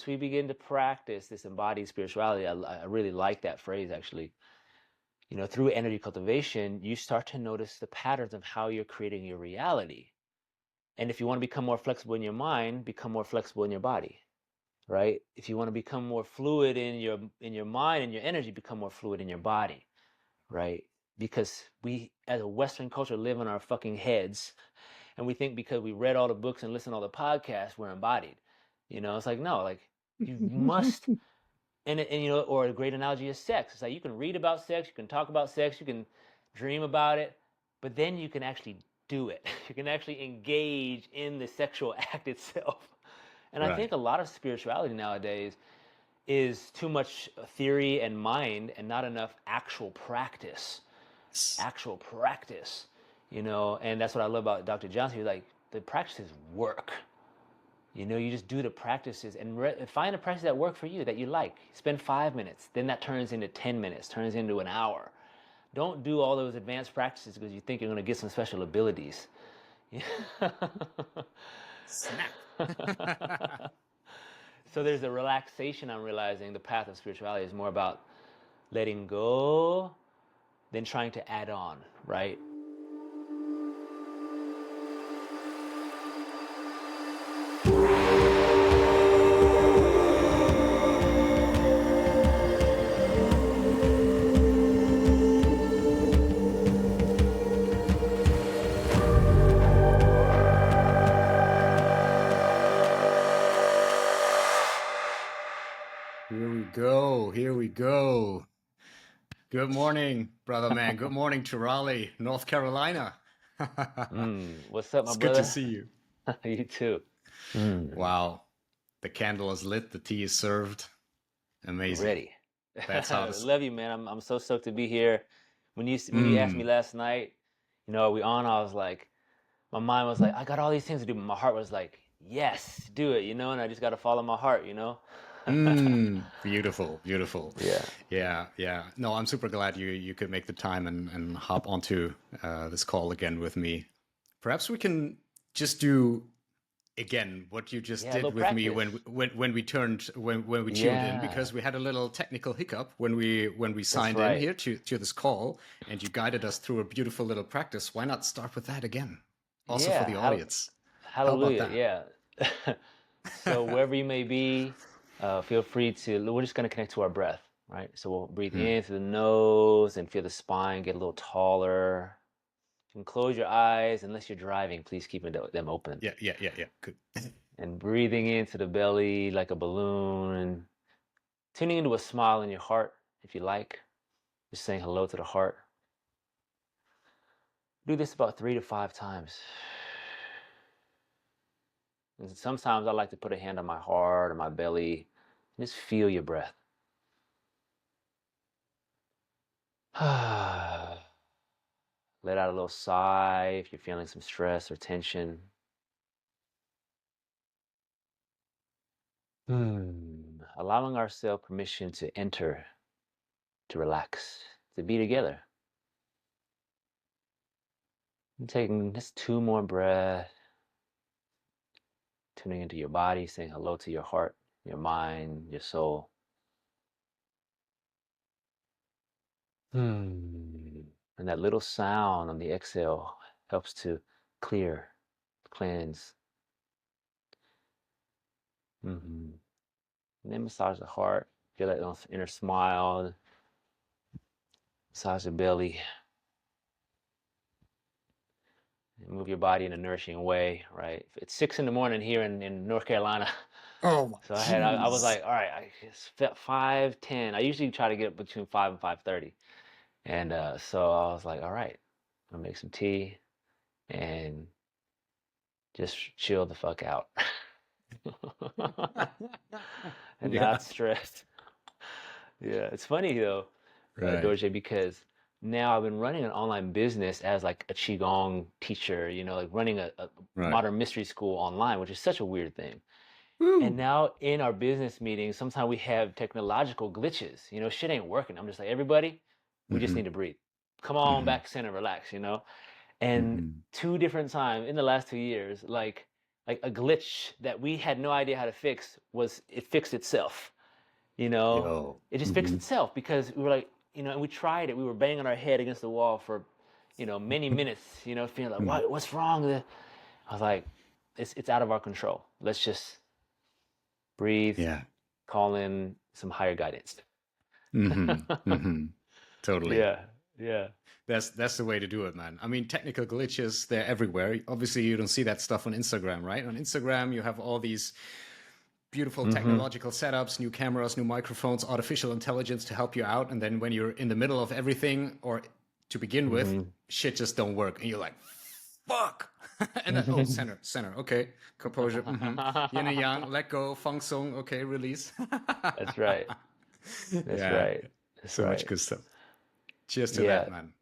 we begin to practice this embodied spirituality, I really like that phrase actually. Through energy cultivation, you start to notice the patterns of how you're creating your reality. And if you want to become more flexible in your mind, become more flexible in your body, right? If you want to become more fluid in your mind and your energy, become more fluid in your body, right? Because we, as a Western culture, live in our fucking heads, and we think because we read all the books and listen to all the podcasts, we're embodied. It's like, no, like you must. And or a great analogy is sex. It's like you can read about sex, you can talk about sex, you can dream about it, but then you can actually do it. You can actually engage in the sexual act itself. And I Right. think a lot of spirituality nowadays is too much theory and mind and not enough actual practice. Yes. Actual practice. And that's what I love about Dr. Johnson. He's like, the practices work. You just do the practices and find a practice that work for you, that you like. Spend 5 minutes, then that turns into 10 minutes, turns into an hour. Don't do all those advanced practices because you think you're going to get some special abilities. Snap. So there's a relaxation. I'm realizing the path of spirituality is more about letting go than trying to add on, right? Here we go. Here we go. Good morning, brother man. Good morning to Raleigh, North Carolina. What's up, my It's good to brother? see you. You too. Mm, Wow. The candle is lit, the tea is served. Amazing. ready. That's how this. Love you, man. I'm so stoked to be here. When you asked me Mm. last night, are we on? I was like, my mind was like, I got all these things to do, but my heart was like, yes, do it, and I just got to follow my heart. Beautiful, beautiful. Yeah. Yeah, yeah. No, I'm super glad you could make the time and hop onto this call again with me. Perhaps we can just do again what you just Yeah, a little did with me practice. when we tuned in, Yeah, because we had a little technical hiccup when we that's signed in right. here to this call, and you guided us through a beautiful little practice. Why not start with that again? Also for Yeah, the audience. How about hallelujah. that? Yeah. So wherever you may be, feel free to, we're just going to connect to our breath, right? So we'll breathe Hmm. in through the nose and feel the spine get a little taller. You can close your eyes unless you're driving. Please keep them open. Yeah, yeah, yeah, yeah. Good. And breathing into the belly like a balloon, and tuning into a smile in your heart, if you like. Just saying hello to the heart. Do this about 3 to 5 times. And sometimes I like to put a hand on my heart or my belly and just feel your breath. Let out a little sigh if you're feeling some stress or tension. Allowing ourselves permission to enter, to relax, to be together. And taking just 2 more breaths, tuning into your body, saying hello to your heart, your mind, your soul. And that little sound on the exhale helps to clear, cleanse. And then massage the heart, feel that inner smile, massage the belly, and move your body in a nourishing way, right? It's 6 in the morning here in North Carolina. Oh, So I was jeez. like, all right, it's 5:10. I usually try to get up between 5 and 5:30. And so I was like, all right, I'll make some tea and just chill the fuck out. And Yeah. not stressed. Yeah, it's funny though, Right. Dorje, because now I've been running an online business as like a Qigong teacher, like running a Right. modern mystery school online, which is such a weird thing. And Woo. now in our business meetings, sometimes we have technological glitches. Shit ain't working. I'm just like, everybody, we just Mm-hmm. need to breathe. Come on Mm-hmm. back center, relax. And Mm-hmm. 2 different times in the last 2 years, like like a glitch that we had no idea how to fix it fixed itself. You know, Yo. it just fixed Hmm. itself because we were like, and we tried it. We were banging our head against the wall for, many minutes. Feeling like, what's wrong? I was like, it's out of our control. Let's just breathe, Yeah. call in some higher guidance. Hmm. Hmm. Totally. Yeah, yeah. That's the way to do it, man. I mean, technical glitches, they're everywhere. Obviously, you don't see that stuff on Instagram, right? On Instagram, you have all these beautiful Mm-hmm. technological setups, new cameras, new microphones, artificial intelligence to help you out. And then when you're in the middle of everything, or to begin with, Mm-hmm. shit just don't work. And you're like, fuck. And then, oh, center. Okay. Composure. Yin and yang, let go. Feng song. Okay. Release. That's right. That's Yeah. right. That's So much right. good stuff. Cheers to that, Yeah. man.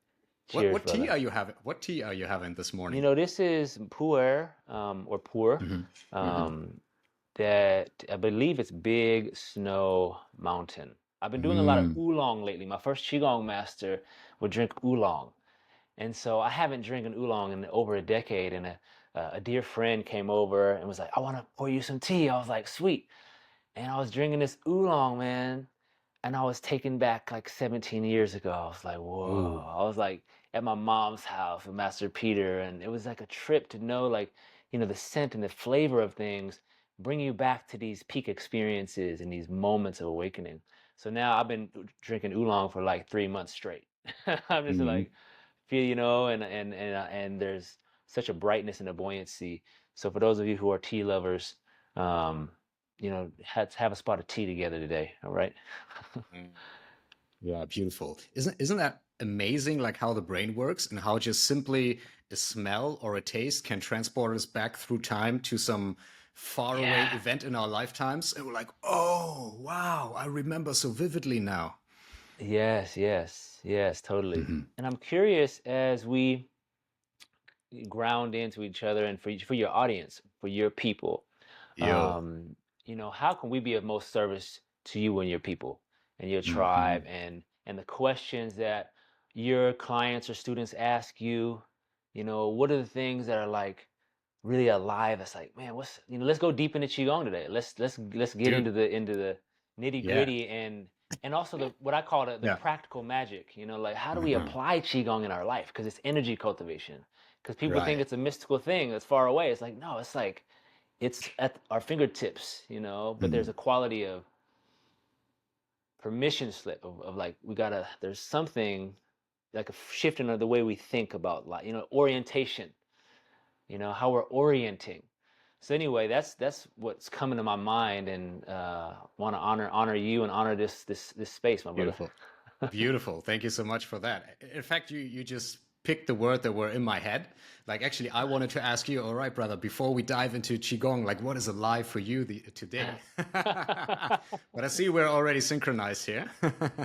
Cheers, What tea brother. are you having? What tea are you having this morning? This is pu'er, or pur, Hmm. Hmm. um, that I believe it's Big Snow Mountain. I've been doing a lot of Mm. oolong lately. My first Qigong master would drink oolong. And so I haven't drinking oolong in over a decade. And a dear friend came over and was like, I want to pour you some tea. I was like, sweet. And I was drinking this oolong, man. And I was taken back like 17 years ago. I was like, Ooh. whoa. I was like at my mom's house with Master Peter. And it was like a trip to know, like, the scent and the flavor of things bring you back to these peak experiences and these moments of awakening. So now I've been drinking oolong for like 3 months straight. I'm just Mm. like, feel, and there's such a brightness and a buoyancy. So for those of you who are tea lovers, um, have a spot of tea together today. All right. Mm. Yeah, beautiful. Isn't that amazing? Like how the brain works and how just simply a smell or a taste can transport us back through time to some faraway Yeah. event in our lifetimes, and we're like, oh wow, I remember so vividly now. Yes, yes, yes, totally. Hmm. And I'm curious as we ground into each other and for your audience, for your people, Yo. um, how can we be of most service to you and your people and your tribe Hmm. and the questions that your clients or students ask you, what are the things that are like really alive? That's like, man, let's go deep into Qigong today. Let's get Dude. into the nitty Yeah. gritty and also the what I call the Yeah. practical magic, like how do we Hmm. apply Qigong in our life? Because it's energy cultivation. Because people think Right. it's a mystical thing that's far away. It's like, no, it's like it's at our fingertips, but there's Hmm. a quality of permission slip of like there's something like a shifting of the way we think about life, orientation, how we're orienting. So anyway, that's what's coming to my mind, and want to honor you and honor this space, my brother. Beautiful. Beautiful. Thank you so much for that. In fact, you just picked the word that were in my head. Like, actually, I wanted to ask you, all right, brother, before we dive into Qigong, like, what is alive for you today? But I see we're already synchronized here.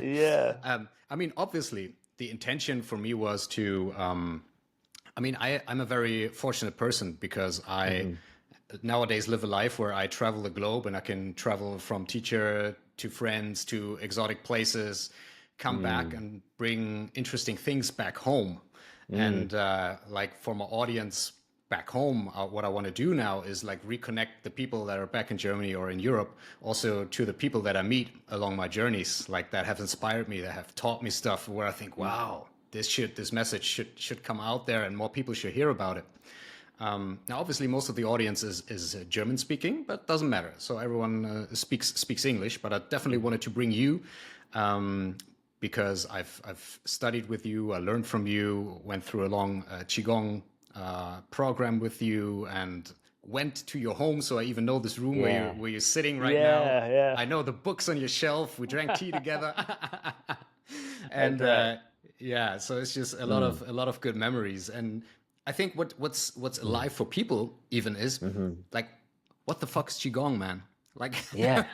Yeah. I mean, obviously, the intention for me was to, I mean, I'm a very fortunate person because I Hmm. nowadays live a life where I travel the globe and I can travel from teacher to friends to exotic places, come back Mm. and bring interesting things back home. Mm. And like for my audience back home, what I want to do now is like reconnect the people that are back in Germany or in Europe, also to the people that I meet along my journeys, like that have inspired me, that have taught me stuff where I think, Mm. wow, this message should come out there and more people should hear about it. Now, obviously, most of the audience is German speaking, but doesn't matter. So everyone speaks English. But I definitely Mm. wanted to bring you um, because I've studied with you, I learned from you, went through a long Qigong program with you, and went to your home. So I even know this room Yeah. where you're sitting right now. Yeah. Yeah. I know the books on your shelf. We drank tea together, That's and right. yeah, so it's just Mm. a lot of good memories. And I think what's Mm. alive for people even is Hmm. like, what the fuck is qigong, man? Like, Yeah.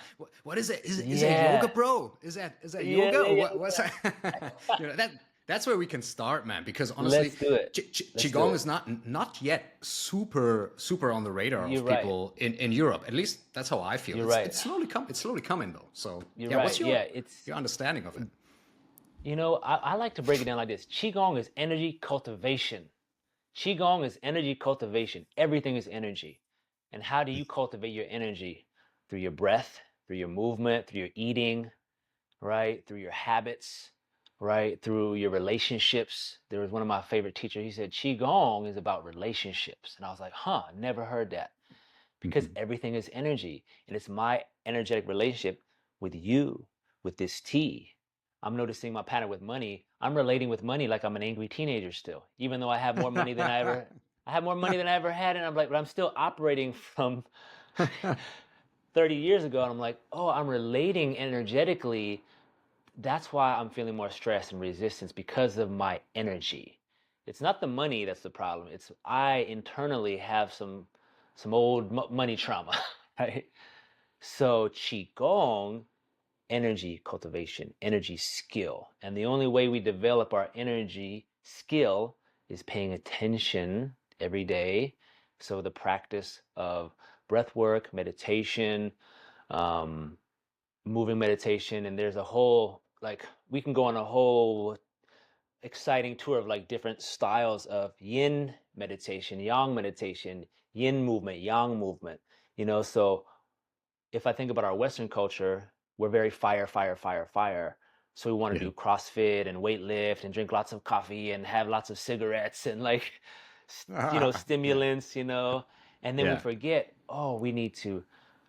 what is it? Is it yoga, Yeah. bro? Is that Yeah. yoga Yeah. or Yeah. what's Yeah. that? That's where we can start, man. Because honestly, Let's do it. Let's do qigong it. is not yet super on the radar You're of right. people in Europe. At least that's how I feel. You're right. It's slowly coming though. So You're yeah, right. what's Yeah. your understanding of it? I like to break it down like this. Qigong is energy cultivation. Qigong is energy cultivation. Everything is energy. And how do you cultivate your energy? Through your breath, through your movement, through your eating, right? Through your habits, right? Through your relationships. There was one of my favorite teachers. He said, Qi Gong is about relationships. And I was like, huh, never heard that. Because everything is energy. And it's my energetic relationship with you, with this tea. I'm noticing my pattern with money. I'm relating with money like I'm an angry teenager still, even though I have more money than I have more money than I ever had. And I'm like, but I'm still operating from 30 years ago. And I'm like, oh, I'm relating energetically. That's why I'm feeling more stress and resistance, because of my energy. It's not the money that's the problem. It's I internally have some old money trauma, right? So Qigong, energy cultivation, energy skill. And the only way we develop our energy skill is paying attention every day. So the practice of breath work, meditation, moving meditation, and there's a whole, like, we can go on a whole exciting tour of like different styles of yin meditation, yang meditation, yin movement, yang movement, so if I think about our Western culture, we're very fire, fire, fire, fire. So we want to Yeah. do CrossFit and weight lift and drink lots of coffee and have lots of cigarettes and like, Yeah. stimulants, and then we Yeah. forget, oh, we need to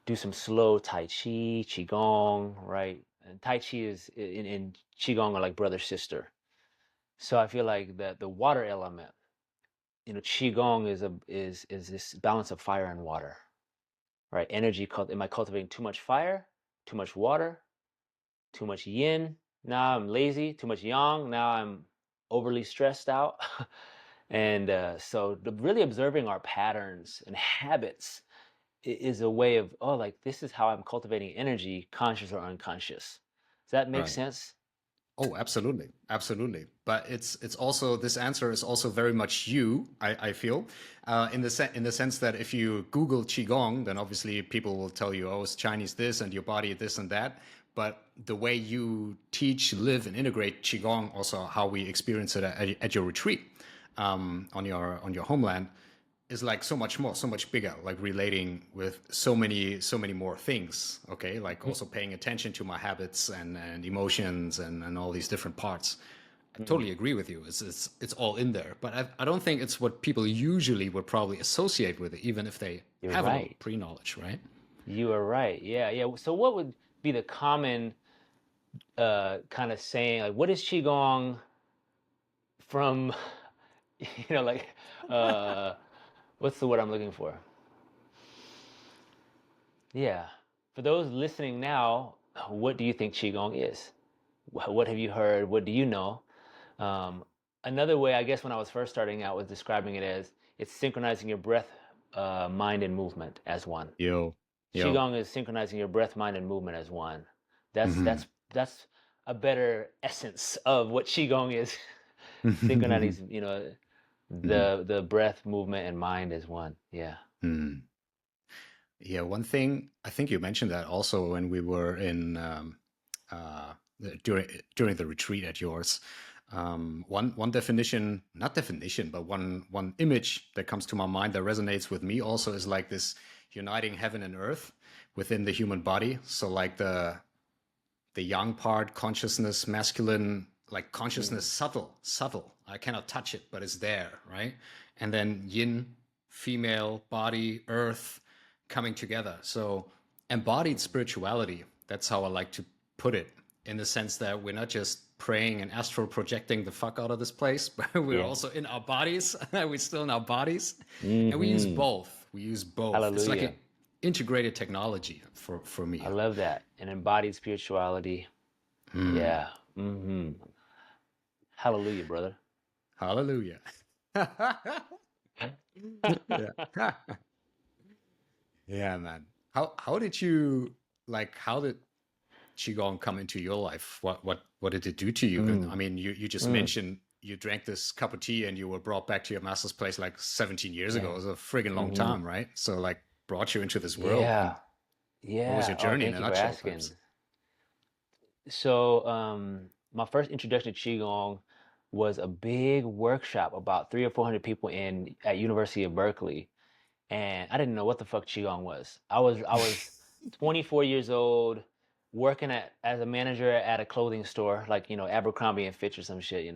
do some slow Tai Chi, Qigong, right? And Tai Chi is in Qigong are like brother, sister. So I feel like the water element, Qigong is this balance of fire and water, right? Energy, am I cultivating too much fire, too much water, too much yin? Now I'm lazy. Too much yang? Now I'm overly stressed out. And so really observing our patterns and habits is a way of, oh, like this is how I'm cultivating energy, conscious or unconscious. Does that make Right. sense? Oh, absolutely, absolutely. But it's also, this answer is also very much you. I feel, in the sense that if you Google qigong, then obviously people will tell you, oh, it's Chinese this and your body this and that. But the way you teach, live, and integrate qigong, also how we experience it at your retreat, on your homeland, is like so much more, so much bigger, like relating with so many more things. Okay, like Mhm. also paying attention to my habits and emotions and all these different parts. I Mm. totally agree with you. It's all in there, but I don't think it's what people usually would probably associate with it, even if they You're have a little right. pre-knowledge, right? You are right. Yeah, yeah. So what would be the common kind of saying? Like, what is Qigong from, like, uh, what's the word I'm looking for? Yeah. For those listening now, what do you think Qigong is? What have you heard? What do you know? Um, Another way, I guess, when I was first starting out, was describing it as it's synchronizing your breath, mind, and movement as one. Yo, yo. Qigong is synchronizing your breath, mind, and movement as one. That's Hmm. that's that's a better essence of what Qigong is. Synchronizing, the breath, movement, and mind as one. Yeah. Yeah, one thing I think you mentioned that also when we were in, during the retreat at yours. One definition, not definition, but one image that comes to my mind that resonates with me also is like this uniting heaven and earth within the human body. So like the yang part, consciousness, masculine, like consciousness, Mm. subtle. I cannot touch it, but it's there, right? And then yin, female, body, earth coming together. So embodied spirituality, that's how I like to put it, in the sense that we're not just praying and astral projecting the fuck out of this place, but we're Yeah. also in our bodies. We're still in our bodies. And we use Mm-hmm. both. We use both. It's like an Hallelujah. integrated technology for me. I love that. And embodied spirituality. Yeah. Mm-hmm. Hallelujah, brother. Hallelujah. Yeah. Yeah, man. How did you, like, how did Qigong come into your life? What did it do to you? And I Mm, mean, you just mm, mentioned you drank this cup of tea and you were brought back to your master's place like 17 years ago. yeah. It was a friggin' long Mm-hmm. time, right? So like brought you into this world, and Yeah. what was Yeah. your Oh, journey in thank a you for nutshell, asking. perhaps? So, my first introduction to Qigong was a big workshop, about 300 or 400 people at University of Berkeley. and I didn't know what the fuck Qigong was. I was 24 years old, working as a manager at a clothing store, like, Abercrombie and Fitch or some shit,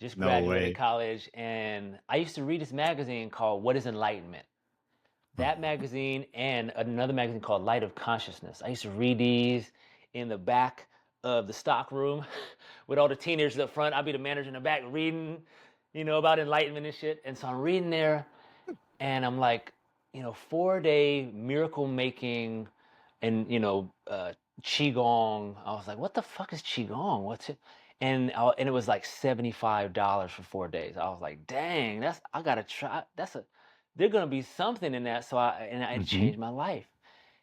just No graduated way. college, and I used to read this magazine called What is Enlightenment? That magazine and another magazine called Light of Consciousness. I used to read these in the back of the stock room with all the teenagers up front. I'd be the manager in the back reading, about enlightenment and shit. And so I'm reading there, and I'm like, 4-day miracle making and, Qigong. I was like, what the fuck is Qigong? What's it? And it was like $75 for 4 days. I was like, dang, I gotta try. There's gonna be something in that. So I had to Hmm. change my life.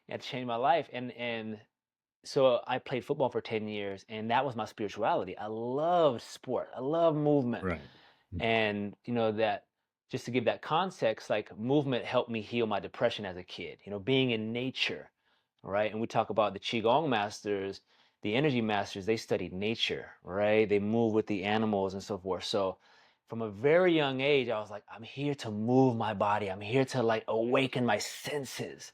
I had to change my life. And so I played football for 10 years, and that was my spirituality. I loved sport. I love movement. Right. And that, just to give that context, like, movement helped me heal my depression as a kid, being in nature, right? And we talk about the Qigong masters, the energy masters, they studied nature, right? They move with the animals and so forth. So from a very young age, I was like, I'm here to move my body. I'm here to, like, awaken my senses.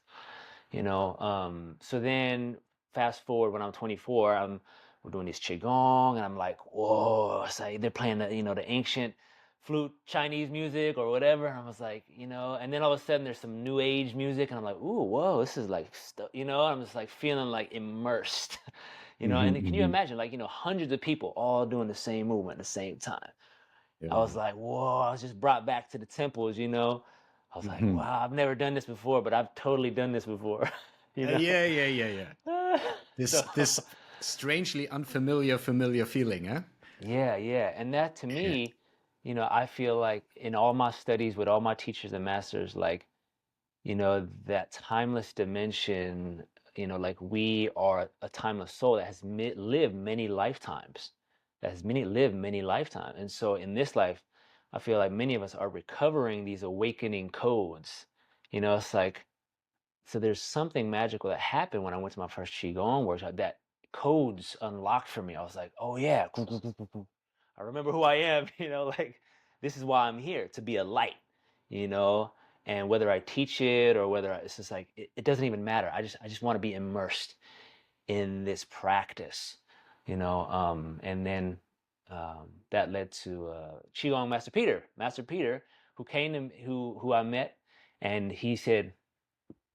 So then fast forward, when I'm 24, we're doing this qigong, and I'm like, whoa, it's like they're playing the ancient flute Chinese music or whatever. And I was like, and then all of a sudden there's some new age music, and I'm like, ooh, whoa, this is like I'm just like feeling like immersed. Hmm. And can you Hmm. imagine, like, hundreds of people all doing the same movement at the same time? I Yeah. was like, whoa, I was just brought back to the temples. I was like, Hmm. wow, I've never done this before, but I've totally done this before, you know? Yeah, yeah, yeah, yeah. So, This strangely unfamiliar familiar feeling, huh? yeah, yeah. And that, to Yeah. me, I feel like in all my studies with all my teachers and masters, like, that timeless dimension, like, we are a timeless soul that has lived many lifetimes, lived many lifetimes. And so in this life, I feel like many of us are recovering these awakening codes. It's like, so there's something magical that happened when I went to my first Qigong workshop, that codes unlocked for me. I was like, oh yeah, I remember who I am, like, this is why I'm here, to be a light, you know, and whether I teach it or whether it's just like, it doesn't even matter. I just want to be immersed in this practice, and then that led to Qigong Master Peter, who came to who I met, and he said,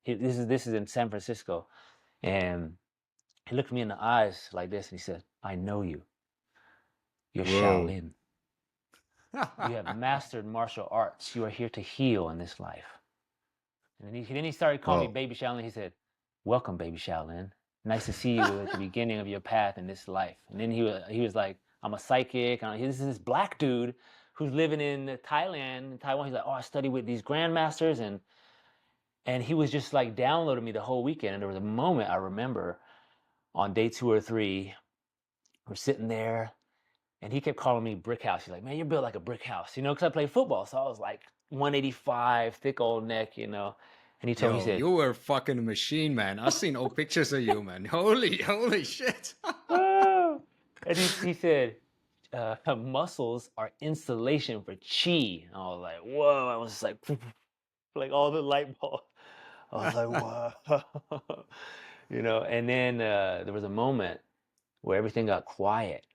this is in San Francisco, and he looked me in the eyes like this, and he said, I know you. You're Whoa. Shaolin. You have mastered martial arts. You are here to heal in this life. And then he started calling me Whoa. Baby Shaolin. He said, welcome, Baby Shaolin. Nice to see you at the beginning of your path in this life. And then he was like, I'm a psychic. This is this black dude who's living in Thailand, in Taiwan. He's like, oh, I study with these grandmasters, and he was just like downloading me the whole weekend. And there was a moment I remember on day 2 or 3, we're sitting there, and he kept calling me Brick House. He's like, man, you're built like a brick house, because I played football. So I was like 185, thick old neck, And he told me, he Yo, said, you were fucking a machine, man. I've seen old pictures of you, man. Holy shit. oh. And he said, muscles are insulation for chi. And I was like, whoa. I was just like, like all the light bulbs. I was like, whoa. And then there was a moment where everything got quiet.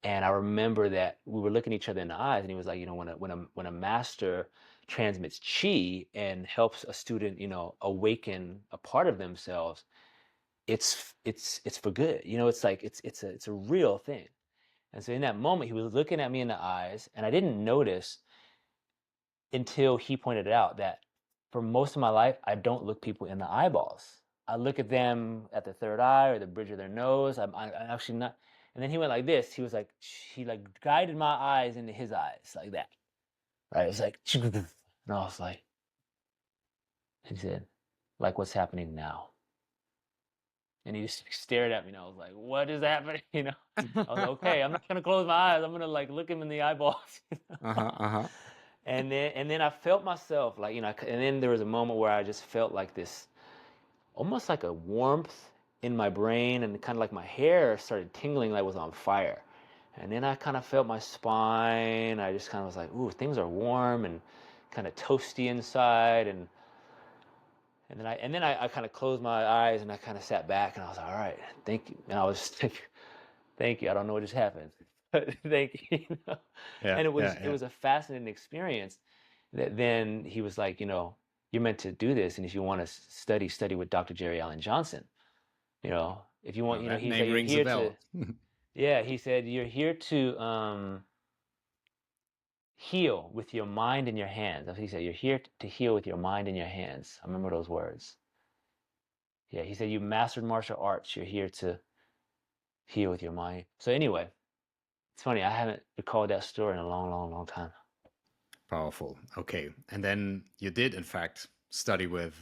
And I remember that we were looking each other in the eyes, and he was like, when a master transmits chi and helps a student, awaken a part of themselves, it's for good. It's like it's a real thing. And so in that moment, he was looking at me in the eyes, and I didn't notice until he pointed it out that for most of my life, I don't look people in the eyeballs. I look at them at the third eye or the bridge of their nose. I'm actually not. And then he went like this. He was like, he like guided my eyes into his eyes like that. Right? It was like, and I was like, he said, like, what's happening now? And he just stared at me, and I was like, what is happening? I was like, okay, I'm not gonna close my eyes. I'm gonna like look him in the eyeballs. Uh-huh, uh-huh. And then I felt myself like, and then there was a moment where I just felt like this, almost like a warmth in my brain, and kind of like my hair started tingling, like it was on fire. And then I kind of felt my spine. I just kind of was like, ooh, things are warm and kind of toasty inside. And And then I kind of closed my eyes and I kind of sat back and I was like, all right, thank you. And I was thank you. I don't know what just happened, but thank you. Yeah, And yeah, it yeah. was a fascinating experience. That then he was like, you're meant to do this, and if you want to study with Dr. Jerry Allen Johnson. If you want, Well, that he name said you're rings a here to, bell. yeah, he said you're here to heal with your mind and your hands. That's what he said. You're here to heal with your mind and your hands. I remember those words. Yeah, he said you mastered martial arts. You're here to heal with your mind. So anyway, it's funny. I haven't recalled that story in a long, long, long time. Powerful. Okay. And then you did, in fact, study with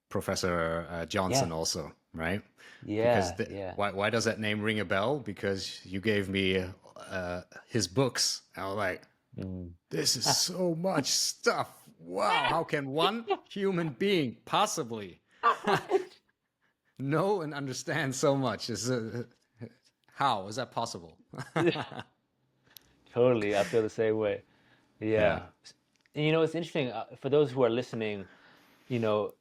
Professor Yeah, Johnson also, right? Because yeah, yeah. why does that name ring a bell? Because you gave me his books. I was like, Mm. this is so much stuff. Wow. How can one human being possibly know and understand so much? How is that possible? Totally, I feel the same way. Yeah. Yeah. And it's interesting for those who are listening,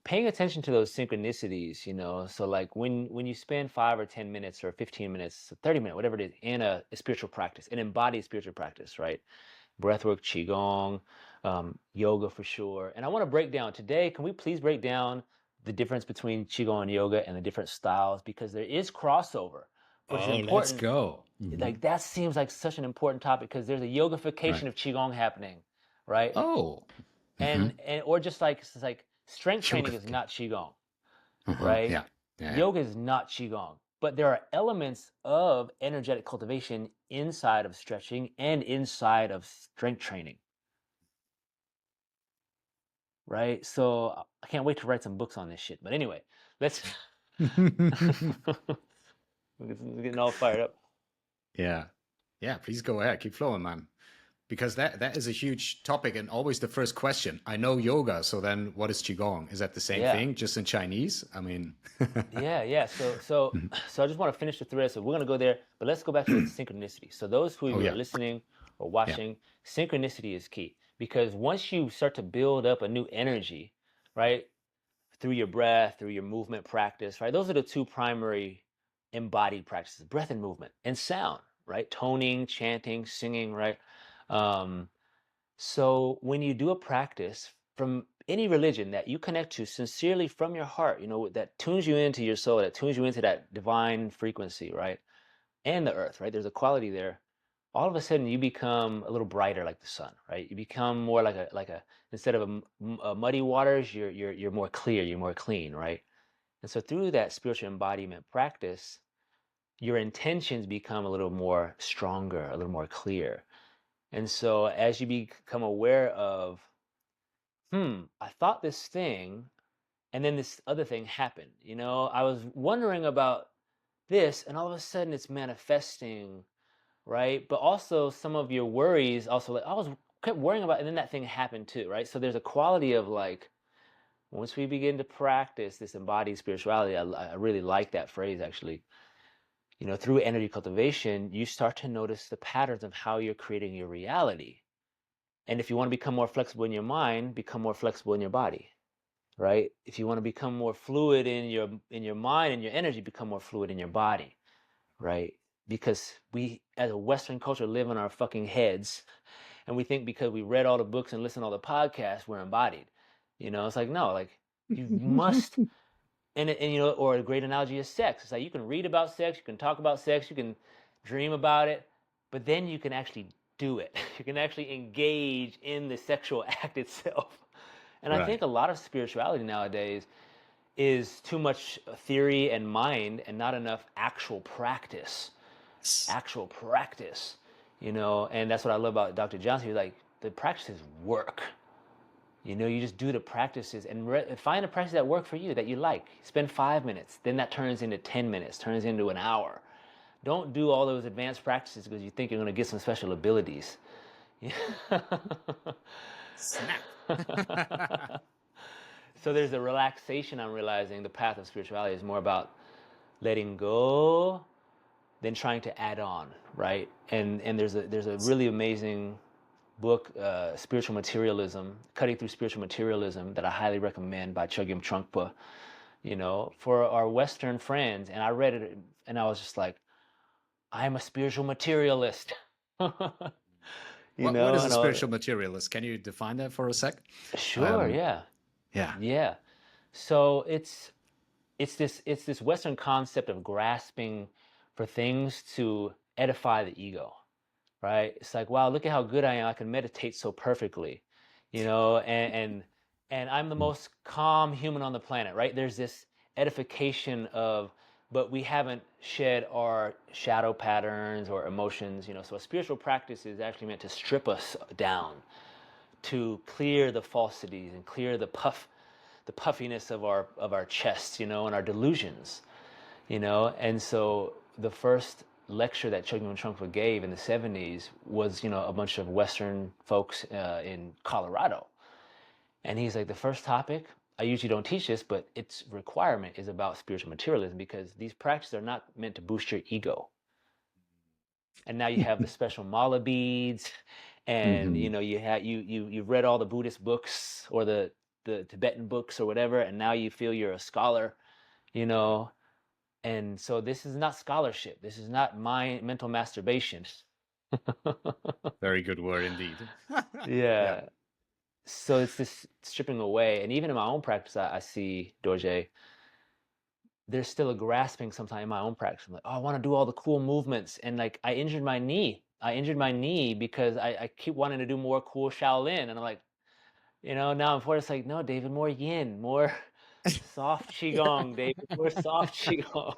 paying attention to those synchronicities, so like when you spend 5 or 10 minutes or 15 minutes, 30 minutes, whatever it is, in a spiritual practice, an embodied spiritual practice, right? Breathwork, Qigong, yoga for sure. And I want to break down today, can we please break down the difference between Qigong and yoga and the different styles? Because there is crossover, which is Oh, let's important. go. Hmm. Like that seems like such an important topic because there's a Right. yogification of Qigong happening, right? Oh. Hmm. And or just like it's like strength training is Yoga. not Qigong, Uh-huh. right? Yeah. Yeah. Yoga is not Qigong, but there are elements of energetic cultivation inside of stretching and inside of strength training, right? So I can't wait to write some books on this shit. But anyway, let's we're getting all fired up. Yeah. Yeah, please go ahead. Keep flowing, man. Because that is a huge topic and always the first question. I know yoga, so then what is Qigong? Is that the same Yeah. thing, just in Chinese? I mean, Yeah, yeah. So I just want to finish the thread. So we're gonna go there, but let's go back to the synchronicity. So those oh who are yeah, listening or yeah. watching, synchronicity is key because once you start to build up a new energy, right, through your breath, through your movement practice, right? Those are the two primary embodied practices: breath and movement, and sound, right? Toning, chanting, singing, right? Um, so when you do a practice from any religion that you connect to sincerely from your heart, that tunes you into your soul, that tunes you into that divine frequency, right? And the earth, right? There's a quality there. All of a sudden you become a little brighter like the sun, right? You become more like a instead of muddy waters, you're more clear, you're more clean, right? And so through that spiritual embodiment practice, your intentions become a little more stronger, a little more clear. And so as you become aware of I thought this thing, and then this other thing happened. I was wondering about this, and all of a sudden it's manifesting, right? But also some of your worries, also like I was kept worrying about, and then that thing happened too, right? So there's a quality of like once we begin to practice this embodied spirituality, I really like that phrase actually. Through energy cultivation, you start to notice the patterns of how you're creating your reality. And if you want to become more flexible in your mind, become more flexible in your body, right? If you want to become more fluid in your mind and your energy, become more fluid in your body, right? Because we as a Western culture live in our fucking heads and we think because we read all the books and listen to all the podcasts, we're embodied. It's like no, like you must and or a great analogy is sex. It's like you can read about sex, you can talk about sex, you can dream about it, but then you can actually do it. You can actually engage in the sexual act itself. And I Right. think a lot of spirituality nowadays is too much theory and mind and not enough actual practice. Yes. Actual practice, and that's what I love about Dr. Johnson. He's like, the practices work. You just do the practices and find a practice that work for you, that you like. Spend 5 minutes, then that turns into 10 minutes, turns into an hour. Don't do all those advanced practices because you think you're going to get some special abilities. Snap. So there's a relaxation. I'm realizing the path of spirituality is more about letting go than trying to add on, right? And there's a really amazing book, Spiritual Materialism, Cutting Through Spiritual Materialism, that I highly recommend, by Chogyam Trungpa, for our Western friends. And I read it and I was just like, I'm a spiritual materialist. What is a And spiritual materialist? Can you define that for a sec? sure, Um, yeah. yeah. Yeah. So it's this Western concept of grasping for things to edify the ego, right? It's like, wow, look at how good I am. I can meditate so perfectly, and I'm the most calm human on the planet, right? There's this edification of, but we haven't shed our shadow patterns or emotions, So a spiritual practice is actually meant to strip us down, to clear the falsities and clear the puffiness of our chests, and our delusions, And so the first lecture that Chogyam Trungpa gave in the 70s was, a bunch of Western folks in Colorado. And he's like, the first topic, I usually don't teach this, but its requirement is about spiritual materialism, because these practices are not meant to boost your ego. And now you have the special mala beads, and Hmm. you've read all the Buddhist books or the Tibetan books or whatever, and now you feel you're a scholar, you know. And so this is not scholarship. This is not my mental masturbation. Very good word indeed. Yeah. Yeah. So it's this stripping away. And even in my own practice, I see, Dorje, there's still a grasping sometimes in my own practice. I'm like, oh, I want to do all the cool movements. And like, I injured my knee. I injured my knee because I keep wanting to do more cool Shaolin. And I'm like, now I'm forced, like, no, David, more yin, more soft Qigong, David, more soft Qigong.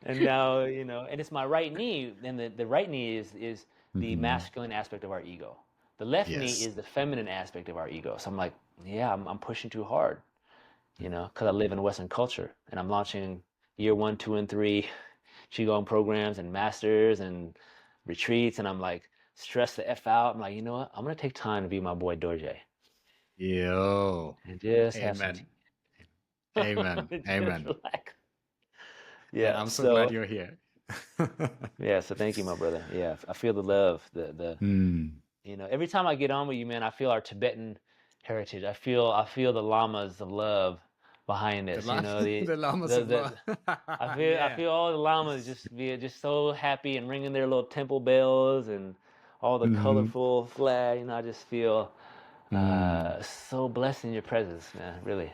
And now, and it's my right knee, and the right knee is the Hmm. masculine aspect of our ego. The left knee Yes. is the feminine aspect of our ego. So I'm like, yeah, I'm pushing too hard, because I live in Western culture, and I'm launching year 1, 2, and 3 Qigong programs and masters and retreats, and I'm like stressed the F out. I'm like, you know what? I'm gonna take time to be my boy Dorje Yo. and just have some tea. Amen. Amen. Just Amen. relax. And Yeah. I'm so glad So you're here. yeah. So thank you, my brother. Yeah. I feel the love. Hmm. Every time I get on with you, man, I feel our Tibetan heritage. I feel the lamas of love behind The this. llama, the llamas of love. I feel I Yeah. feel all the lamas just so happy and ringing their little temple bells and all the Hmm. colorful flag. I just feel Mm. so blessed in your presence, man. Really.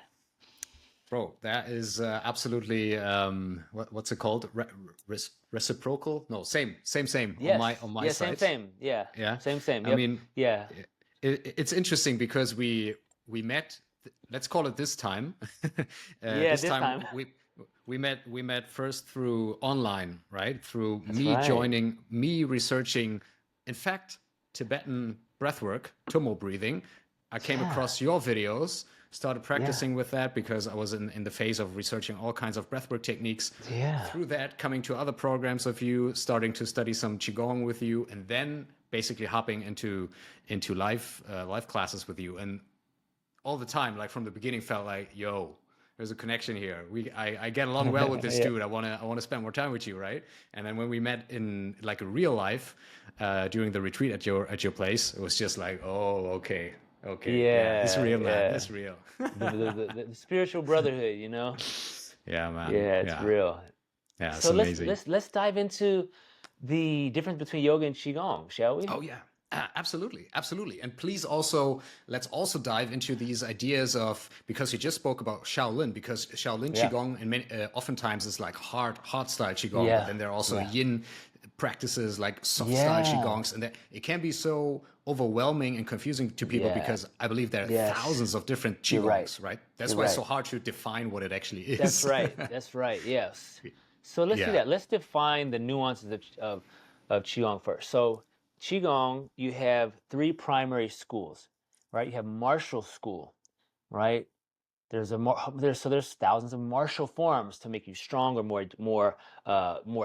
Bro, that is absolutely what's it called? Reciprocal? No, same on Yes. my Yeah. Same. side. Same. Yeah. Yeah. Same. Same. I Yep. mean, Yeah. it's interesting because we met. Let's call it this time. Yeah. This This time time. we met first through online, right? Through That's me right. joining, me researching, in fact, Tibetan breathwork, Tumo breathing. I came Yeah. across your videos, started Yeah. practicing with that because I was in the phase of researching all kinds of breathwork techniques. Yeah. Through that, coming to other programs of you, starting to study some Qigong with you, and then basically hopping into live classes with you. And all the time, like from the beginning, felt like, yo, there's a connection here. I get along well with this Yeah. dude. I wanna spend more time with you, right? And then when we met in like a real life during the retreat at your place, it was just like, oh, okay, yeah, it's Yeah. real, man, Yeah. it's real. The spiritual brotherhood. Yeah, man, Yeah, it's yeah, real. yeah, it's So let's amazing. let's let's dive into the difference between yoga and qigong, shall we? Oh yeah, absolutely, absolutely. And please also let's also dive into these ideas of because you just spoke about Shaolin because Shaolin Yeah. Qigong and oftentimes is like hard style Qigong, but Yeah. then there are also Yeah. Yin practices like soft style Yeah. Qigongs, and that it can be so overwhelming and confusing to people Yeah. because I believe there are Yes. thousands of different You're right. Qigongs, right? That's You're why it's right. so hard to define what it actually That's is. right. That's right. Yes. So let's do Yeah. that. Let's define the nuances of qigong first. So qigong, you have three primary schools, right? You have martial school, right? There's thousands of martial forms to make you stronger, more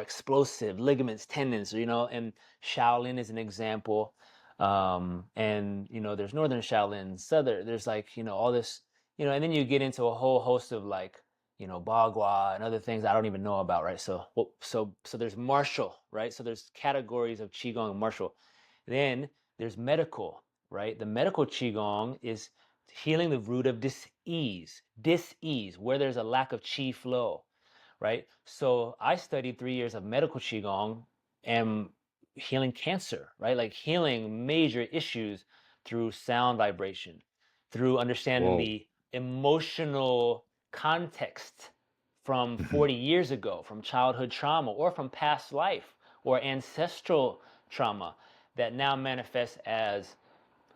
explosive, ligaments, tendons, and Shaolin is an example. And there's Northern Shaolin, Southern, there's like, all this, and then you get into a whole host of like, Bagua and other things I don't even know about, right? So there's martial, right? So there's categories of Qigong and martial. Then there's medical. right? The medical Qigong is healing the root of dis-ease, where there's a lack of Qi flow, right? So I studied 3 years of medical Qigong and healing cancer, right? Like healing major issues through sound vibration, through understanding Whoa. the emotional context from 40 years ago, from childhood trauma or from past life or ancestral trauma that now manifests as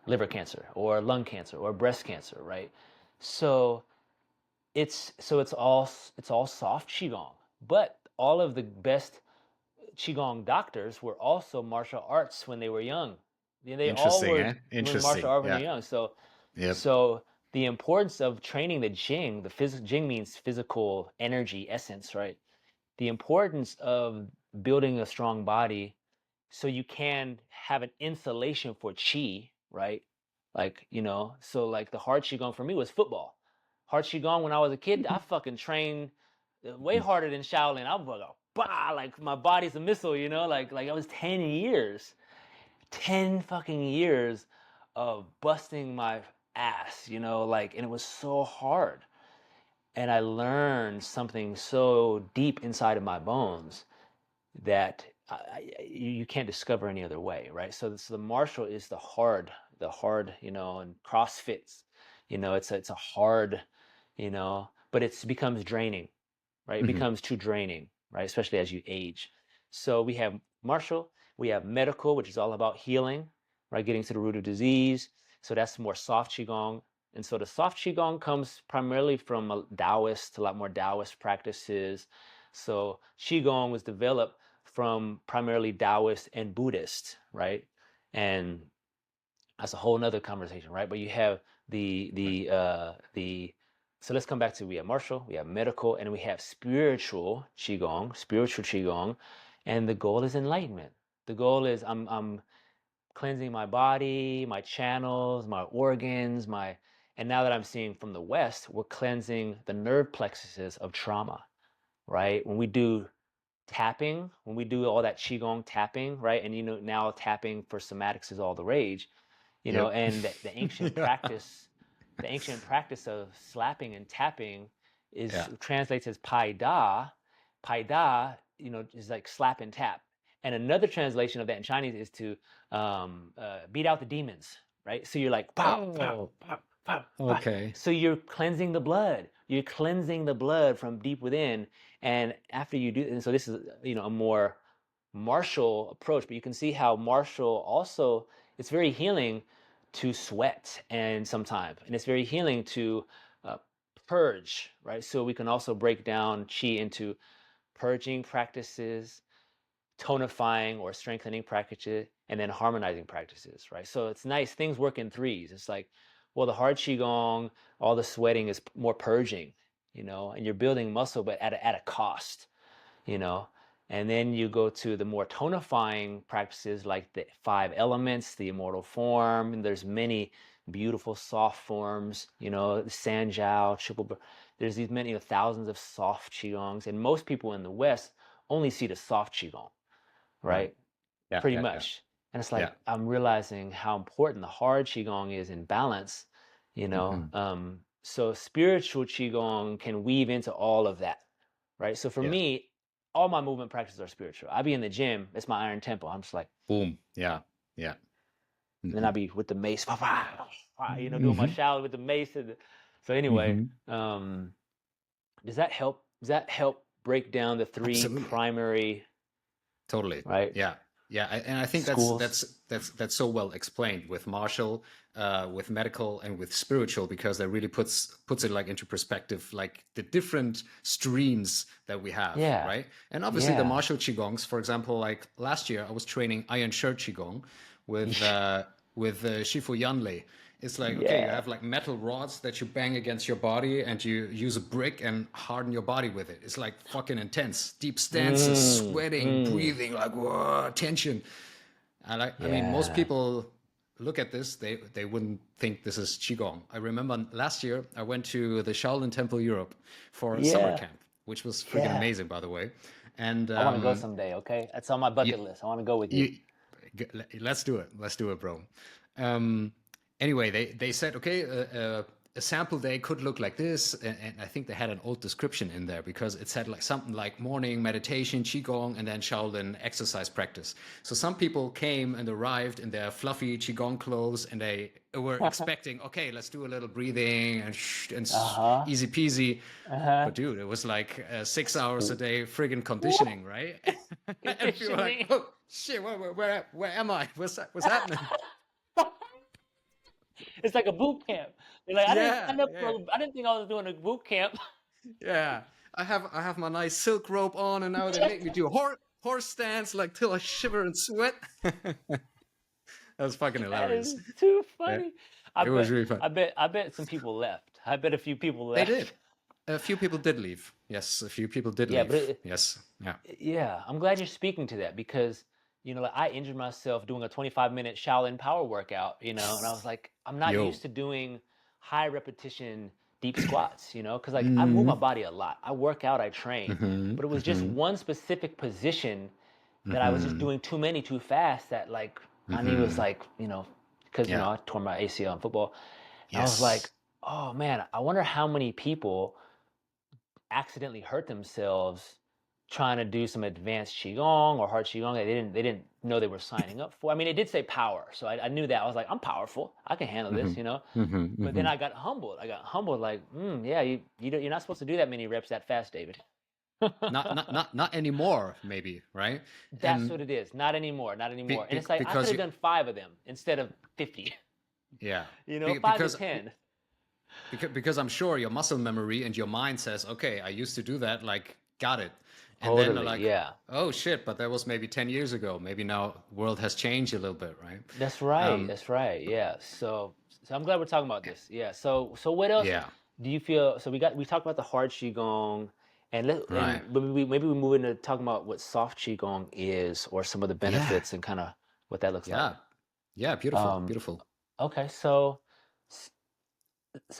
liver cancer or lung cancer or breast cancer, right? So it's all soft qigong, but all of the best qigong doctors were also martial arts when they were young. They all Interesting, were eh? doing martial Interesting. art when they're Yeah. young. So Yep. so the importance of training the Jing, Jing means physical energy essence, right? The importance of building a strong body so you can have an insulation for chi, right? Like, so like the hard qigong for me was football. Hard qigong when I was a kid, I fucking trained way harder than Shaolin. I was like, bah, like my body's a missile, like I was 10 years, 10 fucking years of busting my ass, like, and it was so hard. And I learned something so deep inside of my bones that you can't discover any other way, right? So the martial is the hard, and CrossFits, it's a hard, but it becomes draining, right? It Hmm. becomes too draining, right? Especially as you age. So we have martial, we have medical, which is all about healing, right? Getting to the root of disease. So that's more soft qigong. And so the soft qigong comes primarily from a Taoist, a lot more Taoist practices. So qigong was developed from primarily Taoist and Buddhist, right? And that's a whole nother conversation, right? But you have Right. the so let's come back to we have martial, we have medical, and we have spiritual qigong, and the goal is enlightenment. The goal is I'm cleansing my body, my channels, my organs, and now that I'm seeing from the West, we're cleansing the nerve plexuses of trauma, right? When we do all that qigong tapping, right? And now tapping for somatics is all the rage, Yep. and the ancient Yeah. practice of slapping and tapping is Yeah. translates as pai da. Pai da, is like slap and tap. And another translation of that in Chinese is to beat out the demons, right? So you're like pow, pow, Oh, pow, pow, pow. okay. So you're cleansing the blood. You're cleansing the blood from deep within. And after you do, and so this is a more martial approach, but you can see how martial also it's very healing to sweat and sometimes, and it's very healing to uh, purge, right? So we can also break down qi into purging practices, tonifying or strengthening practices, and then harmonizing practices, right? So it's nice. Things work in threes. It's like, well, the hard qigong, all the sweating is more purging, and you're building muscle, but at a cost, you know. And then you go to the more tonifying practices like the 5 elements, the immortal form, and there's many beautiful soft forms, Sanjiao, there's these many thousands of soft qigongs, and most people in the West only see the soft qigong, Right. right? Yeah. Pretty Yeah. Yeah. much. And it's Yeah. like I'm realizing how important the hard qigong is in balance, Hmm. so spiritual qigong can weave into all of that, right? So for Yeah. me, all my movement practices are spiritual. I be in the gym, it's my iron temple. I'm just like, Boom. Yeah. Yeah. and then Hmm. I be with the mace, doing my Hmm. shower with the mace. So anyway, Hmm. does that help? Does that help break down the three Absolutely. primary, Totally. right, Yeah. Yeah. And I think that's schools? that's that's so well explained with martial, with medical, and with spiritual, because that really puts it like into perspective, like the different streams that we have, Yeah, right? And obviously the yeah, martial qigongs, for example, like last year I was training Iron Shirt qigong with Shifu Yanlei. It's like, okay, you yeah. have like metal rods that you bang against your body and you use a brick and harden your body with it. It's like fucking intense. Deep stances, Mm, sweating, mm, breathing, like whoa, tension. I mean, most yeah, people look at this, they wouldn't think this is Qigong. I remember last year I went to the Shaolin Temple Europe for a summer yeah, camp, which was freaking yeah. amazing, by the way. And I want to go someday, okay? That's on my you, bucket list. I want to go with you. you, let's do it. Let's do it, bro. Um, anyway, they said, okay, a sample day could look like this, and I think they had an old description in there because it said like something like morning meditation, qigong, and then Shaolin exercise practice. So some people came and arrived in their fluffy qigong clothes, and they were expecting, okay, let's do a little breathing and Uh-huh. easy peasy. Uh-huh. But dude, it was like 6 hours a day friggin' conditioning, right? And people were like, Conditioning. oh shit, where am I? What's happening? It's like a boot camp. You're like, I didn't Yeah, sign up yeah. for. I didn't think I was doing a boot camp. Yeah, I have my nice silk robe on, and now they make me do a horse stance like till I shiver and sweat. That was fucking That hilarious. is too Yeah, funny. I it was bet. really fun. I bet some people left. I bet a few people They did. left. A few people did leave. Yes, a few people did Yeah, but leave. Yes. Yeah. yeah, I'm glad you're speaking to that because like I injured myself doing a 25-minute Shaolin power workout, and I was like, I'm not Yo. used to doing high repetition deep squats, because like I move my Mm-hmm. body a lot. I work out, I train, Mm-hmm. but it was just Mm-hmm. one specific position that I was just Mm-hmm. doing too many too fast that like my knee was Mm-hmm. like, because Yeah. I tore my ACL in football. And I was like, Yes. oh man, I wonder how many people accidentally hurt themselves trying to do some advanced qigong or hard qigong that they didn't know they were signing up for. I mean, it did say power, so I knew that. I was like, I'm powerful. I can handle Mm-hmm. this. Mm-hmm. But then Mm-hmm. I got humbled. Like, yeah, you're not supposed to do that many reps that fast, David. Not anymore, maybe, right? That's And what it is. Not anymore. Not anymore. And it's like I could because have you, done 5 of them instead of 50. yeah, 5 to because 10. because I'm sure your muscle memory and your mind says, okay, I used to do that, like, got it. And then they're Totally. like, Yeah. oh shit, but that was maybe 10 years ago. Maybe now world has changed a little bit, right? That's right. Um, That's right. Yeah. So I'm glad we're talking about this. Yeah. So what else yeah, do you feel? So we talked about the hard qigong, right. maybe we move into talking about what soft qigong is, or some of the Yeah, benefits and kind of what that looks like. yeah, yeah, beautiful, Um. beautiful. Okay. So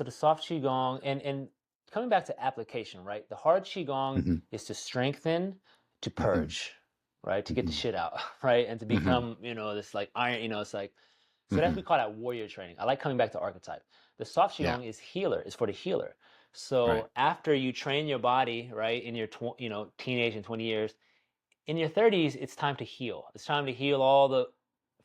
the soft qigong and coming back to application, right? The hard qigong Hmm. is to strengthen, to Hmm. purge, right? To get the Hmm. shit out, right? And to Hmm. become, this like iron, it's like so that's Hmm. we call that warrior training. I like coming back to archetype. The soft Yeah, qigong is healer, is for the healer. right. So after you train your body, right, in your teenage and 20 years, in your 30s, it's time to heal. It's time to heal all the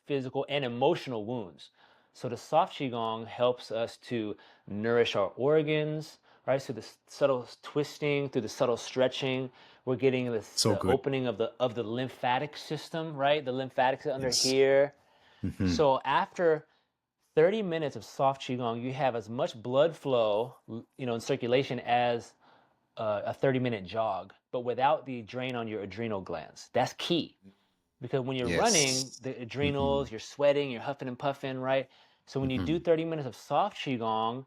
physical and emotional wounds. So the soft qigong helps us to nourish our organs, right? So the subtle twisting through the subtle stretching, we're getting So the good. opening of the lymphatic system, right? The lymphatics under Yes. here. Hmm. So after 30 minutes of soft qigong, you have as much blood flow, in circulation as a 30-minute jog, but without the drain on your adrenal glands. That's key because when you're running, Yes. the Hmm. adrenals, you're sweating, you're huffing and puffing, right? So when you do Hmm. 30 minutes of soft qigong,